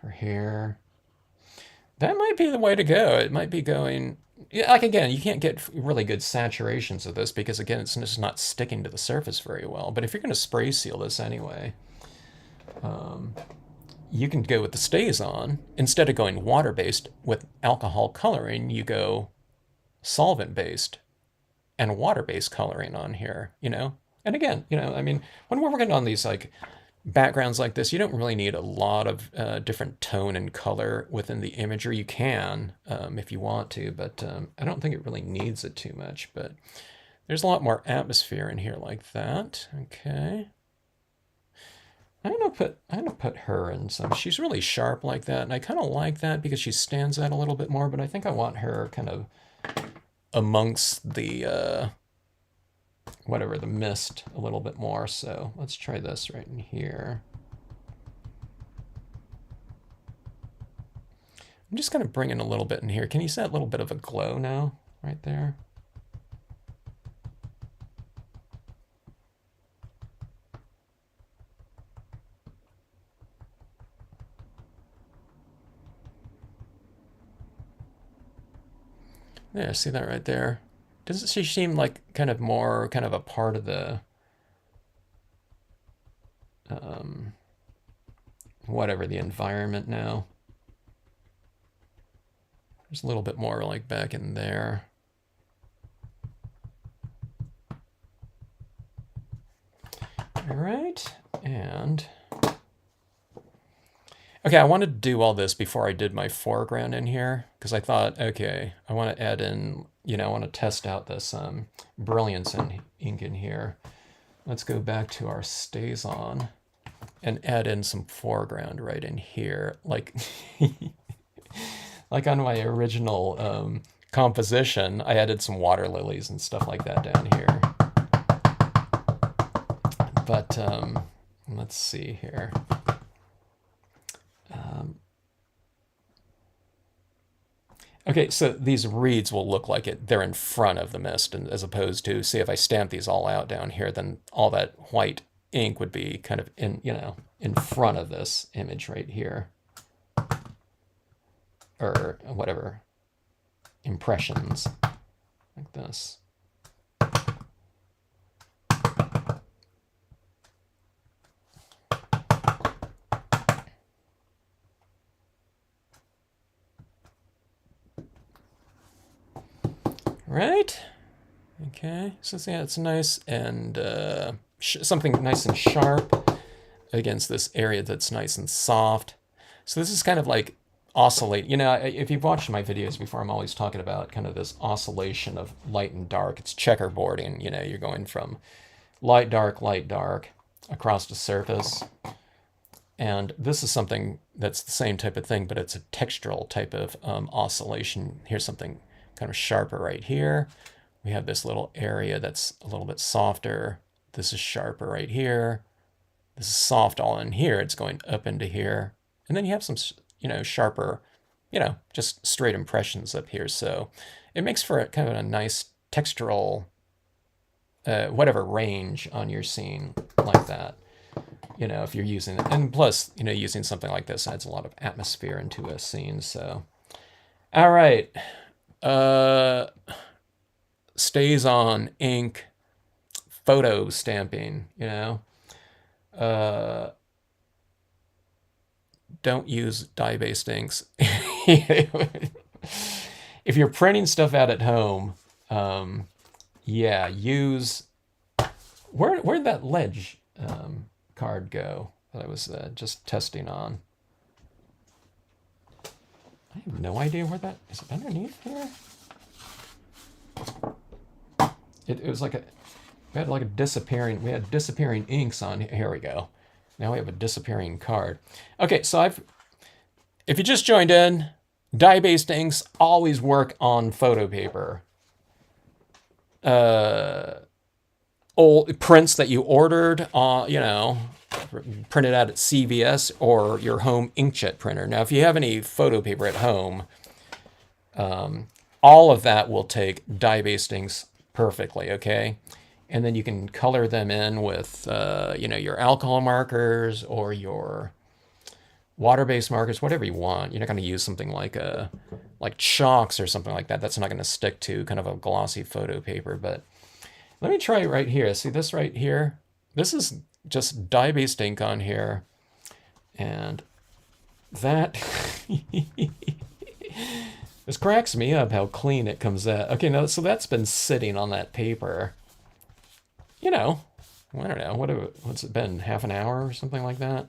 Her hair. That might be the way to go. It might be going, yeah, like again, you can't get really good saturations of this because again, it's just not sticking to the surface very well. But if you're going to spray seal this anyway, you can go with the StazOn. Instead of going water-based with alcohol coloring, you go solvent-based and water-based coloring on here, you know? And again, you know, I mean, when we're working on these like backgrounds like this, you don't really need a lot of different tone and color within the imagery. You can if you want to, but I don't think it really needs it too much. But there's a lot more atmosphere in here like that. Okay. I'm gonna put her in some. She's really sharp like that, and I kind of like that because she stands out a little bit more. But I think I want her kind of amongst the whatever, the mist a little bit more. So let's try this right in here. I'm just gonna bring in a little bit in here. Can you see that little bit of a glow now, right there? Yeah, see that right there? Doesn't she seem like kind of more kind of a part of the whatever, the environment now? There's a little bit more like back in there. All right, and okay, I wanted to do all this before I did my foreground in here because I thought, okay, I want to add in, you know, I want to test out this brilliance ink in here. Let's go back to our StazOn and add in some foreground right in here, like like on my original composition, I added some water lilies and stuff like that down here. But let's see here. Okay, so these reeds will look like they're in front of the mist, and as opposed to, see, if I stamp these all out down here, then all that white ink would be kind of in, you know, in front of this image right here, or whatever, impressions like this. Right? Okay, so yeah, it's nice and something nice and sharp against this area that's nice and soft. So this is kind of like oscillate. You know, if you've watched my videos before, I'm always talking about kind of this oscillation of light and dark. It's checkerboarding. You know, you're going from light, dark, across the surface. And this is something that's the same type of thing, but it's a textural type of oscillation. Here's something kind of sharper right here. We have this little area that's a little bit softer. This is sharper right here. This is soft all in here. It's going up into here. And then you have some, you know, sharper, you know, just straight impressions up here. So it makes for kind of a nice textural, whatever range on your scene like that. You know, if you're using it. And plus, you know, using something like this adds a lot of atmosphere into a scene. So, all right. StazOn ink photo stamping, you know. Don't use dye-based inks. If you're printing stuff out at home, yeah, use... Where'd that ledge card go that I was just testing on? I have no idea where that... Is it underneath here? It was like we had disappearing inks on, here we go. Now we have a disappearing card. Okay, so if you just joined in, dye-based inks always work on photo paper. Old prints that you ordered, you know, printed out at CVS or your home inkjet printer. Now, if you have any photo paper at home, all of that will take dye-based inks perfectly, okay? And then you can color them in with, you know, your alcohol markers or your, water-based markers, whatever you want. You're not going to use something like chalks or something like that. That's not going to stick to kind of a glossy photo paper. But let me try it right here. See this right here? This is just dye-based ink on here. And that... This cracks me up how clean it comes out. Okay, now, so that's been sitting on that paper. You know, I don't know, what's it been, half an hour or something like that?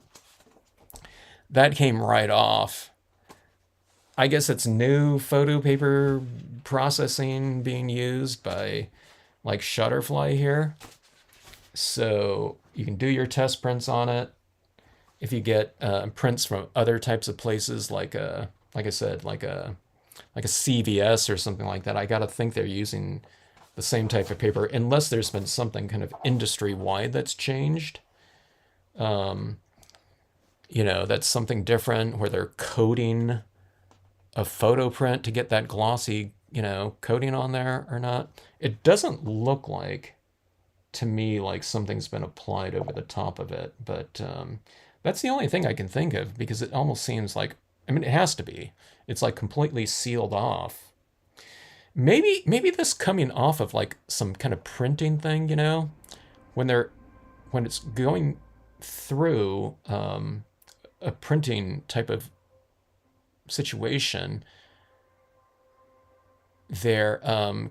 That came right off. I guess it's new photo paper processing being used by like Shutterfly here. So you can do your test prints on it. If you get prints from other types of places, like I said, like a CVS or something like that, I gotta think they're using the same type of paper, unless there's been something kind of industry-wide that's changed. You know, that's something different where they're coating a photo print to get that glossy, you know, coating on there or not. It doesn't look like, to me, like something's been applied over the top of it, but that's the only thing I can think of, because it almost seems like, I mean, it has to be. It's like completely sealed off. Maybe this coming off of like some kind of printing thing, you know, when it's going through a printing type of situation, they're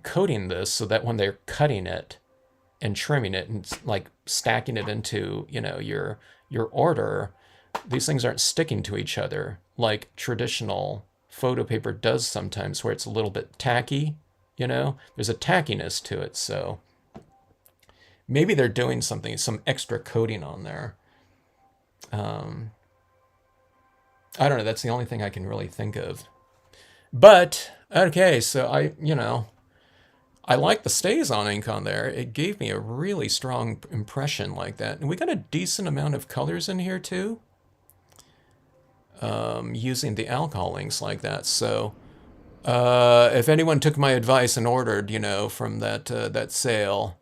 coating this so that when they're cutting it and trimming it and like stacking it into, you know, your order, these things aren't sticking to each other like traditional photo paper does sometimes, where it's a little bit tacky, you know, there's a tackiness to it. So maybe they're doing something, some extra coating on there. I don't know, that's the only thing I can really think of. But okay, so I like the StazOn ink on there. It gave me a really strong impression like that. And we got a decent amount of colors in here too, using the alcohol inks like that. So if anyone took my advice and ordered, you know, from that sale,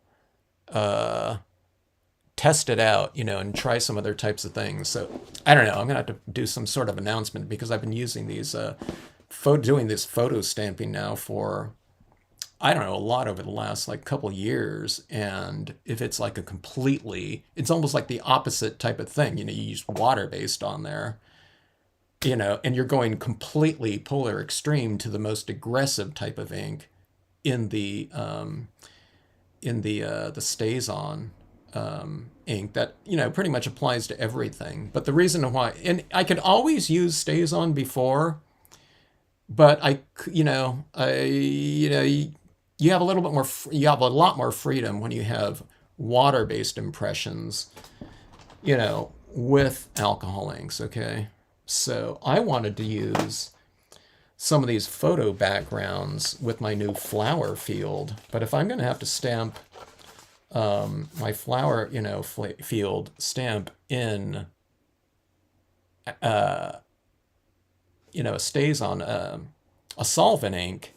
test it out, you know, and try some other types of things. So I don't know, I'm gonna have to do some sort of announcement, because I've been using these, doing this photo stamping now for, I don't know, a lot over the last like couple years. And if it's like it's almost like the opposite type of thing. You know, you use water-based on there, you know, and you're going completely polar extreme to the most aggressive type of ink in the StazOn ink that, you know, pretty much applies to everything. But the reason why, and I could always use StazOn before, but you have a little bit more, you have a lot more freedom when you have water-based impressions, you know, with alcohol inks, okay? So I wanted to use some of these photo backgrounds with my new flower field, but if I'm going to have to stamp my flower, you know, field stamp in, you know, a StazOn, a solvent ink,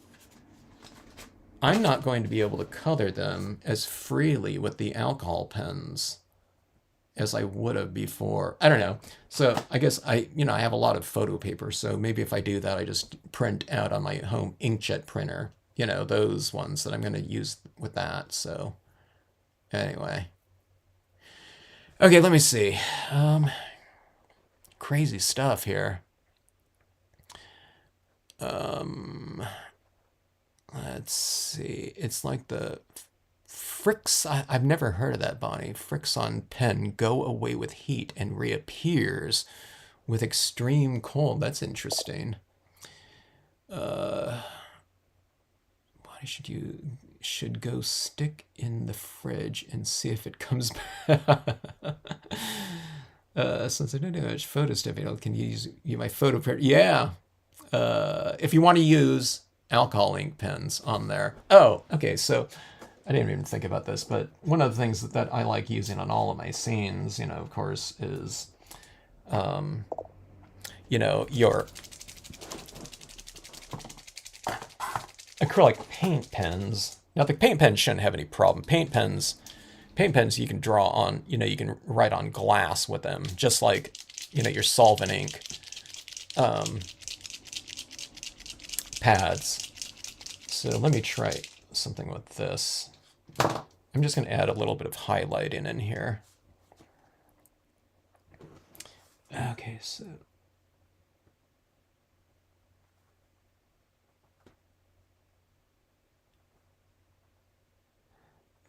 I'm not going to be able to color them as freely with the alcohol pens as I would have before. I don't know. So I guess I have a lot of photo paper, so maybe if I do that, I just print out on my home inkjet printer, you know, those ones that I'm going to use with that. So anyway. Okay, let me see. Crazy stuff here. Let's see. It's like the I've never heard of that, Bonnie. Frixon pen, go away with heat and reappears with extreme cold. That's interesting. Why should go stick in the fridge and see if it comes back. Since I don't know much photo stuff, I can use my photo print. Yeah. If you want to use alcohol ink pens on there. Oh, okay. So I didn't even think about this, but one of the things that I like using on all of my scenes, you know, of course, is, you know, your acrylic paint pens. Now, the paint pens shouldn't have any problem. Paint pens you can write on glass with them, just like, you know, your solvent ink pads. So let me try something with this. I'm just going to add a little bit of highlighting in here. Okay, so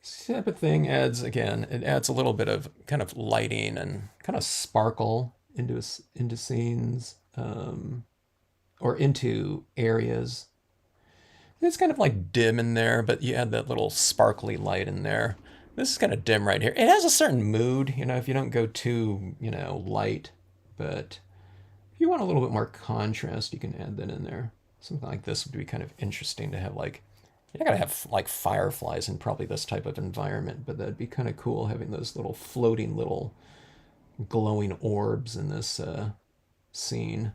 this type of thing adds, again, it adds a little bit of kind of lighting and kind of sparkle into scenes, or into areas. It's kind of like dim in there, but you add that little sparkly light in there. This is kind of dim right here. It has a certain mood, if you don't go too, light. But if you want a little bit more contrast, you can add that in there. Something like this would be kind of interesting to have, like, you're not going to have like fireflies in probably this type of environment, but that'd be kind of cool having those little floating little glowing orbs in this scene.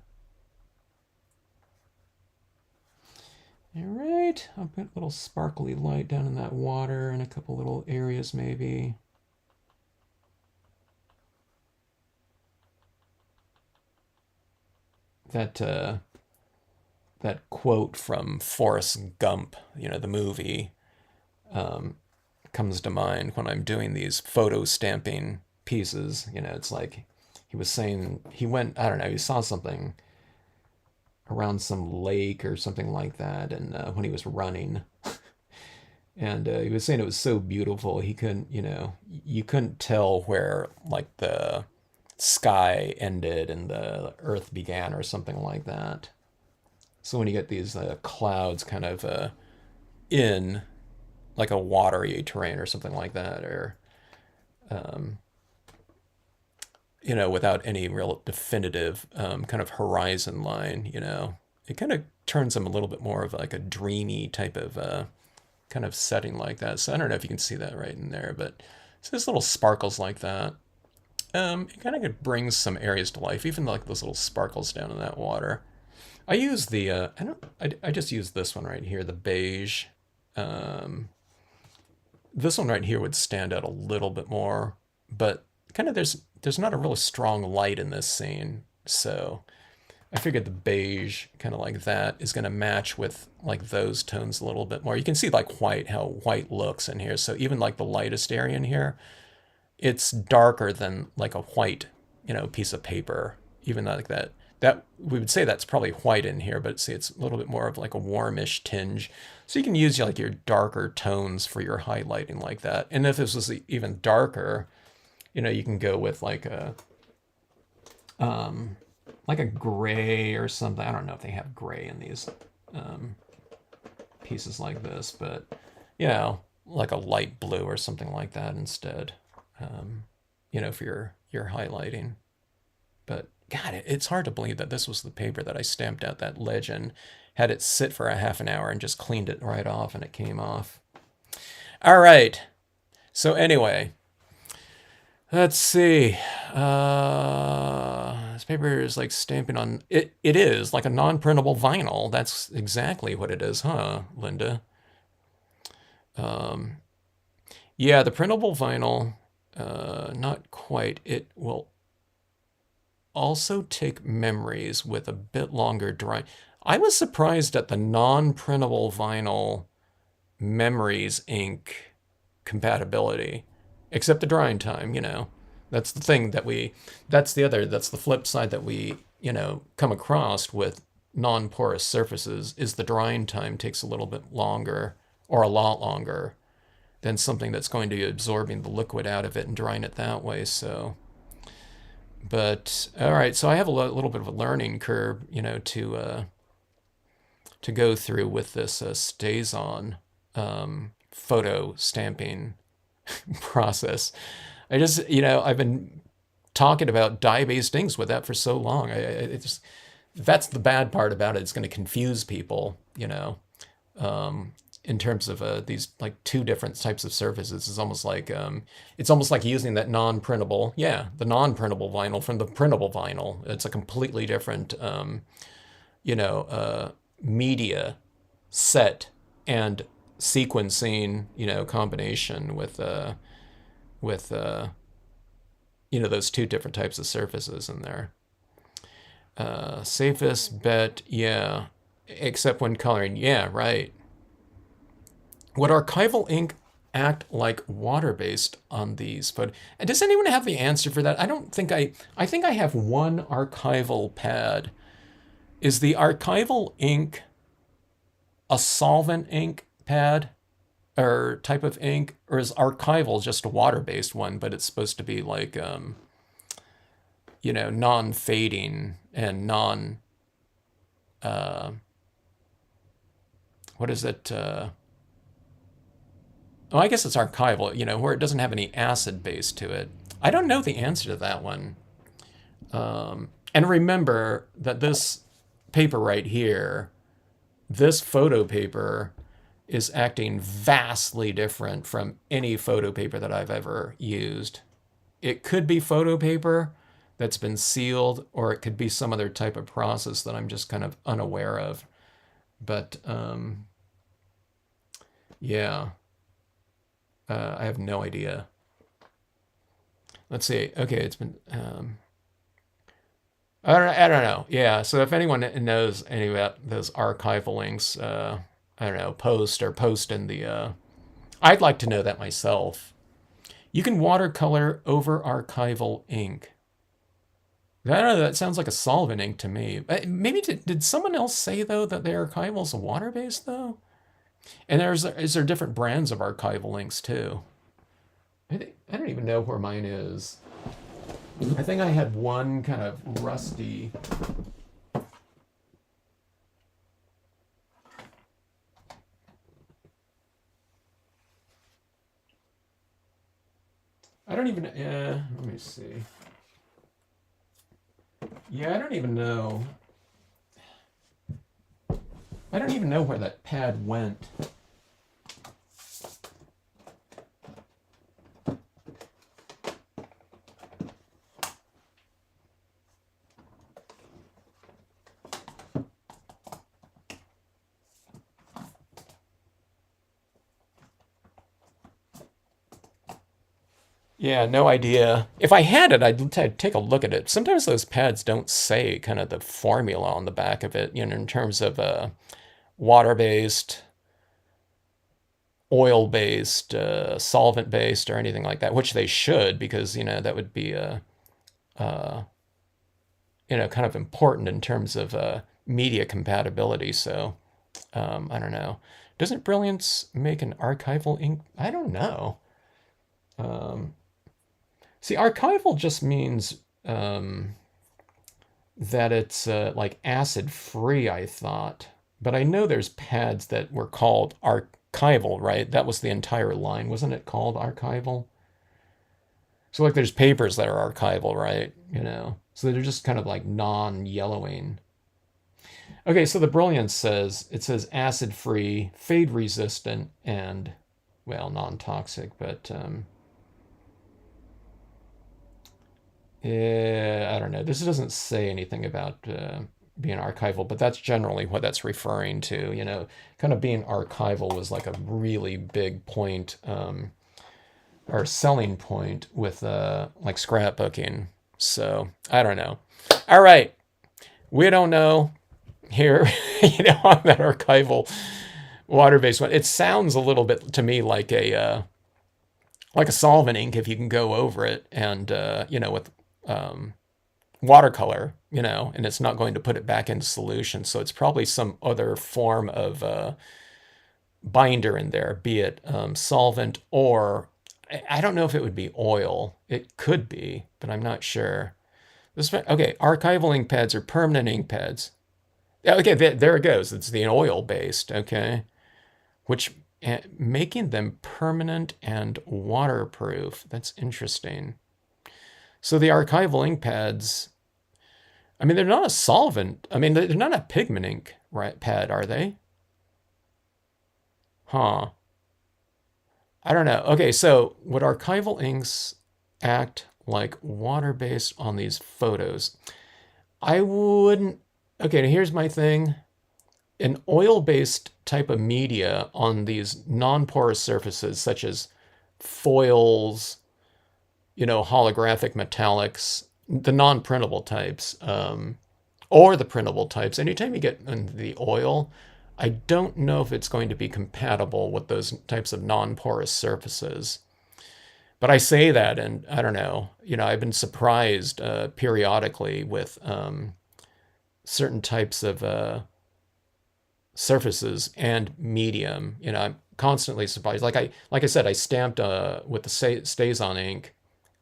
All right, I'll put a little sparkly light down in that water and a couple little areas maybe. That quote from Forrest Gump, the movie, comes to mind when I'm doing these photo stamping pieces. It's like he was saying he went, I don't know, he saw something around some lake or something like that, and when he was running, and he was saying it was so beautiful he couldn't, you couldn't tell where like the sky ended and the earth began or something like that. So when you get these clouds kind of in like a watery terrain or something like that, or without any real definitive kind of horizon line, it kind of turns them a little bit more of like a dreamy type of kind of setting like that. So I don't know if you can see that right in there, but it's just little sparkles like that. It kind of brings some areas to life, even like those little sparkles down in that water. I use the I just use this one right here, the beige. This one right here would stand out a little bit more, but kind of there's not a really strong light in this scene, so I figured the beige kind of like that is going to match with like those tones a little bit more. You can see like white, how white looks in here. So even like the lightest area in here, it's darker than like a white, piece of paper. Even like that we would say that's probably white in here, but see, it's a little bit more of like a warmish tinge. So you can use like your darker tones for your highlighting like that. And if this was even darker, you can go with like a gray or something. I don't know if they have gray in these pieces like this, but like a light blue or something like that instead. For your highlighting. But God, it's hard to believe that this was the paper that I stamped out that legend, had it sit for a half an hour and just cleaned it right off, and it came off. All right. So anyway, let's see. This paper is like stamping on it. It is like a non-printable vinyl. That's exactly what it is, huh, Linda? Yeah, the printable vinyl, not quite. It will also take memories with a bit longer dry. I was surprised at the non-printable vinyl memories ink compatibility, except the drying time, That's the thing that's the flip side that we, come across with non-porous surfaces, is the drying time takes a little bit longer, or a lot longer, than something that's going to be absorbing the liquid out of it and drying it that way. So, but all right, so I have a little bit of a learning curve, to go through with this StazOn photo stamping process. I just, I've been talking about dye-based inks with that for so long. That's the bad part about it. It's going to confuse people, in terms of these like two different types of surfaces. It's almost like using that non-printable, the non-printable vinyl from the printable vinyl. It's a completely different, media set and sequencing, combination with those two different types of surfaces in there. Safest bet, yeah. Except when coloring, yeah, right. Would archival ink act like water-based on these photos? And does anyone have the answer for that? I don't think I think I have one archival pad. Is the archival ink a solvent ink pad or type of ink, or is archival just a water-based one, but it's supposed to be like non-fading and non what is it? Oh, I guess it's archival, where it doesn't have any acid base to it. I don't know the answer to that one. And remember that this paper right here, this photo paper, is acting vastly different from any photo paper that I've ever used. It could be photo paper that's been sealed, or it could be some other type of process that I'm just kind of unaware of. But yeah, I have no idea. Let's see. Okay, it's been. I don't know. Yeah. So if anyone knows any about those archival links, I don't know, post in the. I'd like to know that myself. You can watercolor over archival ink. I don't know. That sounds like a solvent ink to me. Maybe did someone else say though that the archival is water based though? And is there different brands of archival inks too? I don't even know where mine is. I think I had one kind of rusty. I don't even. Let me see. Yeah, I don't even know. I don't even know where that pad went. Yeah, no idea. If I had it, I'd take a look at it. Sometimes those pads don't say kind of the formula on the back of it, in terms of water-based, oil-based, solvent-based, or anything like that, which they should, because, that would be uh, kind of important in terms of media compatibility. So, I don't know. Doesn't Brilliance make an archival ink? I don't know. See, archival just means that it's like acid free, I thought. But I know there's pads that were called archival, right? That was the entire line. Wasn't it called archival? So like there's papers that are archival, right? So they're just kind of like non-yellowing. Okay, so the Brilliance says acid free, fade resistant, and, well, non-toxic, but yeah, I don't know. This doesn't say anything about being archival, but that's generally what that's referring to. Kind of being archival was like a really big point, or selling point with like scrapbooking. So I don't know. All right, we don't know here, on that archival water-based one. It sounds a little bit to me like a solvent ink if you can go over it, and with watercolor, and it's not going to put it back into solution. So it's probably some other form of binder in there, be it solvent, or I don't know if it would be oil. It could be, but I'm not sure. Okay, archival ink pads are permanent ink pads. Okay, there it goes. It's the oil-based, okay, which making them permanent and waterproof. That's interesting. So the archival ink pads, I mean, they're not a solvent. I mean, they're not a pigment ink pad, are they? Huh. I don't know. Okay, so would archival inks act like water-based on these photos? I wouldn't. Okay, here's my thing. An oil-based type of media on these non-porous surfaces, such as foils, holographic metallics, the non-printable types, or the printable types. Anytime you get into the oil, I don't know if it's going to be compatible with those types of non-porous surfaces. But I say that, and I don't know, I've been surprised periodically with certain types of surfaces and medium. I'm constantly surprised. Like I said, I stamped with the StazOn ink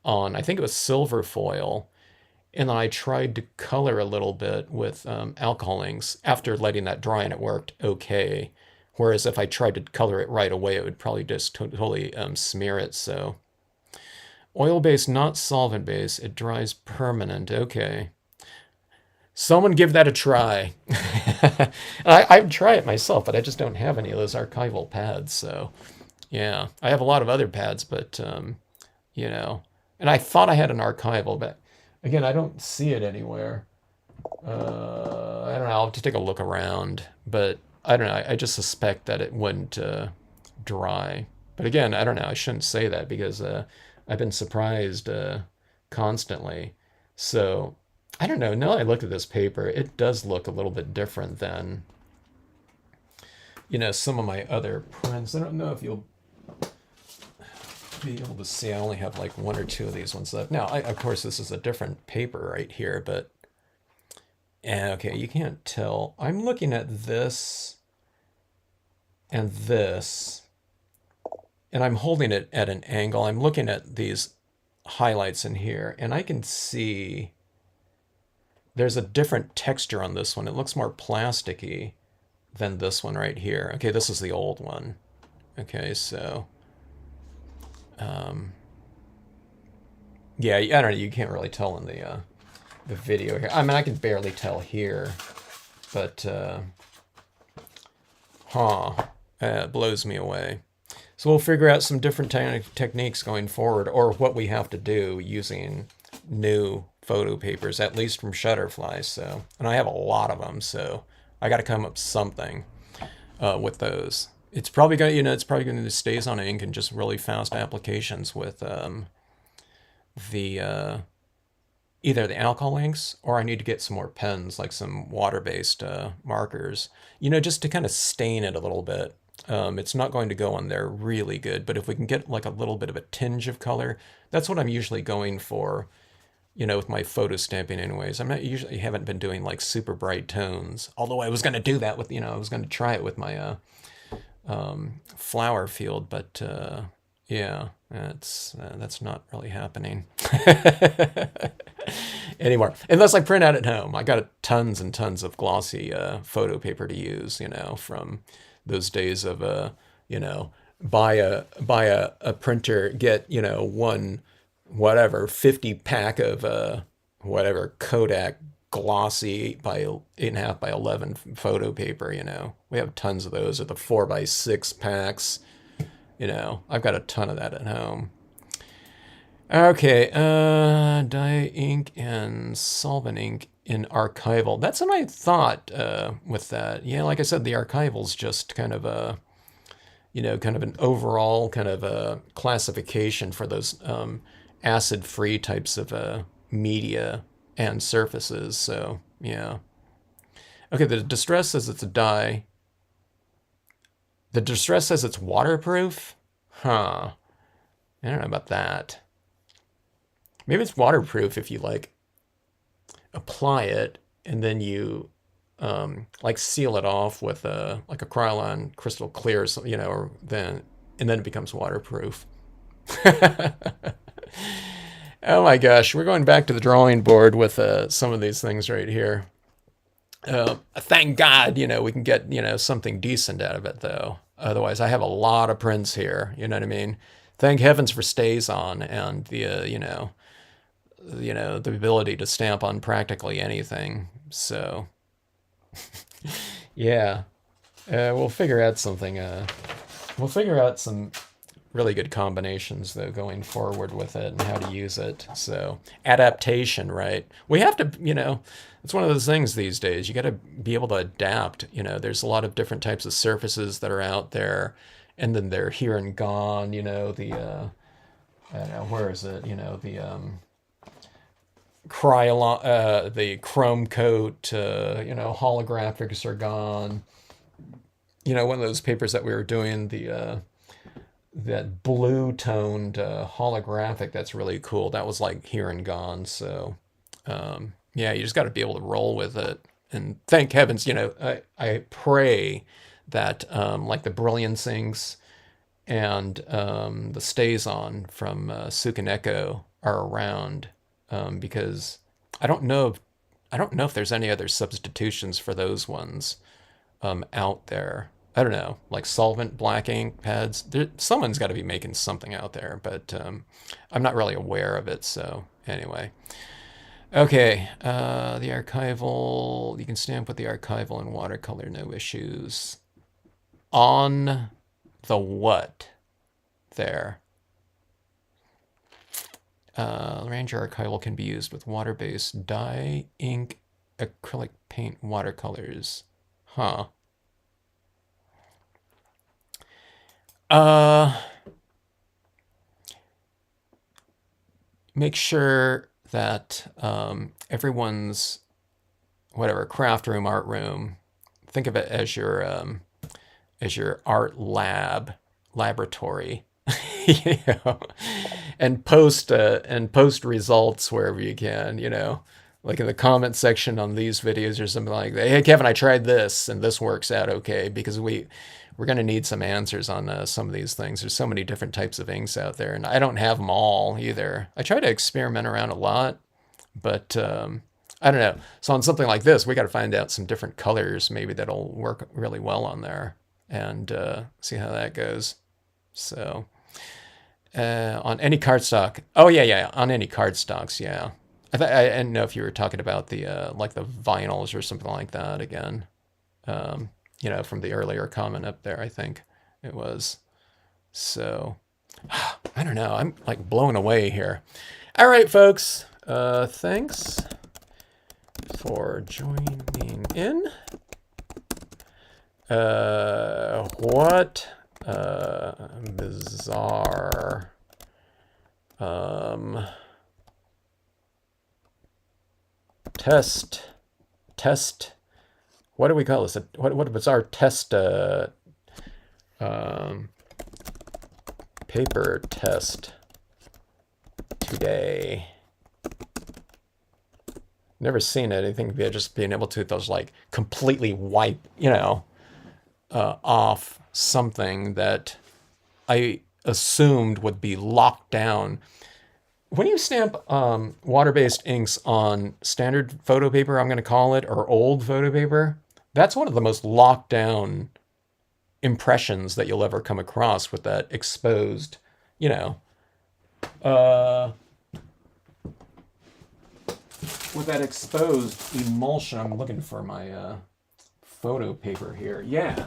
on, I think it was silver foil, and then I tried to color a little bit with alcohol inks after letting that dry, and it worked okay. Whereas if I tried to color it right away, it would probably just totally smear it. So oil-based, not solvent-based. It dries permanent. Okay. Someone give that a try. I'd try it myself, but I just don't have any of those archival pads. So, yeah, I have a lot of other pads, but, and I thought I had an archival, but again, I don't see it anywhere. I don't know. I'll have to take a look around, but I don't know. I just suspect that it wouldn't dry. But again, I don't know. I shouldn't say that because I've been surprised constantly. So I don't know. Now that I looked at this paper, it does look a little bit different than, some of my other prints. I don't know if you'll be able to see. I only have like one or two of these ones left. Now, of course, this is a different paper right here, but okay, you can't tell. I'm looking at this and this, and I'm holding it at an angle. I'm looking at these highlights in here, and I can see there's a different texture on this one. It looks more plasticky than this one right here. Okay, this is the old one. Okay, so yeah, I don't know. You can't really tell in the video here. I mean, I can barely tell here, but it blows me away. So we'll figure out some different techniques going forward, or what we have to do using new photo papers, at least from Shutterfly. So, and I have a lot of them, so I got to come up with something with those. It's probably going to, it's probably going to StazOn ink and just really fast applications with the either the alcohol inks, or I need to get some more pens, like some water-based markers, just to kind of stain it a little bit. It's not going to go on there really good, but if we can get like a little bit of a tinge of color, that's what I'm usually going for, with my photo stamping anyways. Haven't been doing like super bright tones, although I was going to do that with, I was going to try it with my flower field, but yeah, that's not really happening anymore. Unless I print out at home. I got tons and tons of glossy photo paper to use, from those days of buy a printer, get one whatever 50 pack of whatever Kodak glossy by 8.5 by 11 photo paper. We have tons of those, or the 4x6 packs. I've got a ton of that at home. Okay, dye ink and solvent ink in archival. That's what I thought with that. Yeah, like I said, the archival's just kind of a, kind of an overall kind of a classification for those acid-free types of media and surfaces. So, yeah. Okay, the distress says it's a dye. The distress says it's waterproof? Huh. I don't know about that. Maybe it's waterproof if you apply it and then you seal it off with like a Krylon crystal clear, or and then it becomes waterproof. Oh my gosh, we're going back to the drawing board with some of these things right here. Thank God, we can get, something decent out of it, though. Otherwise, I have a lot of prints here, you know what I mean? Thank heavens for StazOn and the, the ability to stamp on practically anything. So, yeah, we'll figure out something. We'll figure out some really good combinations, though, going forward with it and how to use it. So, adaptation, right? We have to, it's one of those things these days. You got to be able to adapt. There's a lot of different types of surfaces that are out there, and then they're here and gone. The I don't know, where is it? the chrome coat, holographics are gone. One of those papers that we were doing, that blue toned holographic, that's really cool. That was like here and gone. So yeah, you just got to be able to roll with it. And thank heavens, I pray that like the Brilliance inks and the StazOn from Sukaneko are around, because I don't know if there's any other substitutions for those ones out there. I don't know, like solvent black ink pads. Someone's got to be making something out there, but I'm not really aware of it. So anyway, okay, the archival, you can stamp with the archival and watercolor, no issues. On the what there? Ranger archival can be used with water-based dye, ink, acrylic paint, watercolors. Huh. Make sure that everyone's whatever craft room, art room, think of it as your art laboratory, you know, and post results wherever you can, like in the comment section on these videos or something like that. Hey, Kevin, I tried this and this works out okay, because we're going to need some answers on some of these things. There's so many different types of inks out there, and I don't have them all either. I try to experiment around a lot, but I don't know. So on something like this, we got to find out some different colors maybe that'll work really well on there, and see how that goes. So on any cardstock. Oh yeah, on any cardstocks, yeah. I didn't know if you were talking about the like the vinyls or something like that again. From the earlier comment up there, I think it was. So I don't know. I'm like blown away here. All right, folks. Thanks for joining in. What bizarre test. What do we call this? What bizarre test? Paper test today. Never seen anything just being able to those like completely wipe, off something that I assumed would be locked down. When you stamp water-based inks on standard photo paper, I'm going to call it, or old photo paper, that's one of the most locked down impressions that you'll ever come across with that exposed, with that exposed emulsion. I'm looking for my photo paper here. Yeah.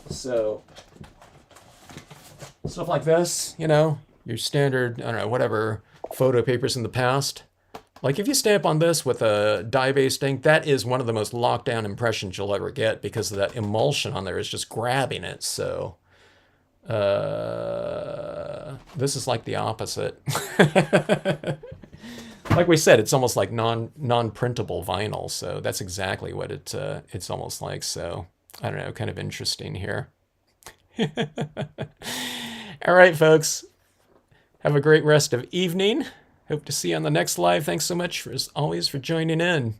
So stuff like this, your standard, I don't know, whatever photo papers in the past. Like if you stamp on this with a dye-based ink, that is one of the most locked down impressions you'll ever get, because of that emulsion on there is just grabbing it. So this is like the opposite. Like we said, it's almost like non-printable vinyl. So that's exactly what it's almost like. So I don't know, kind of interesting here. All right, folks. Have a great rest of evening. Hope to see you on the next live. Thanks so much, as always, for joining in.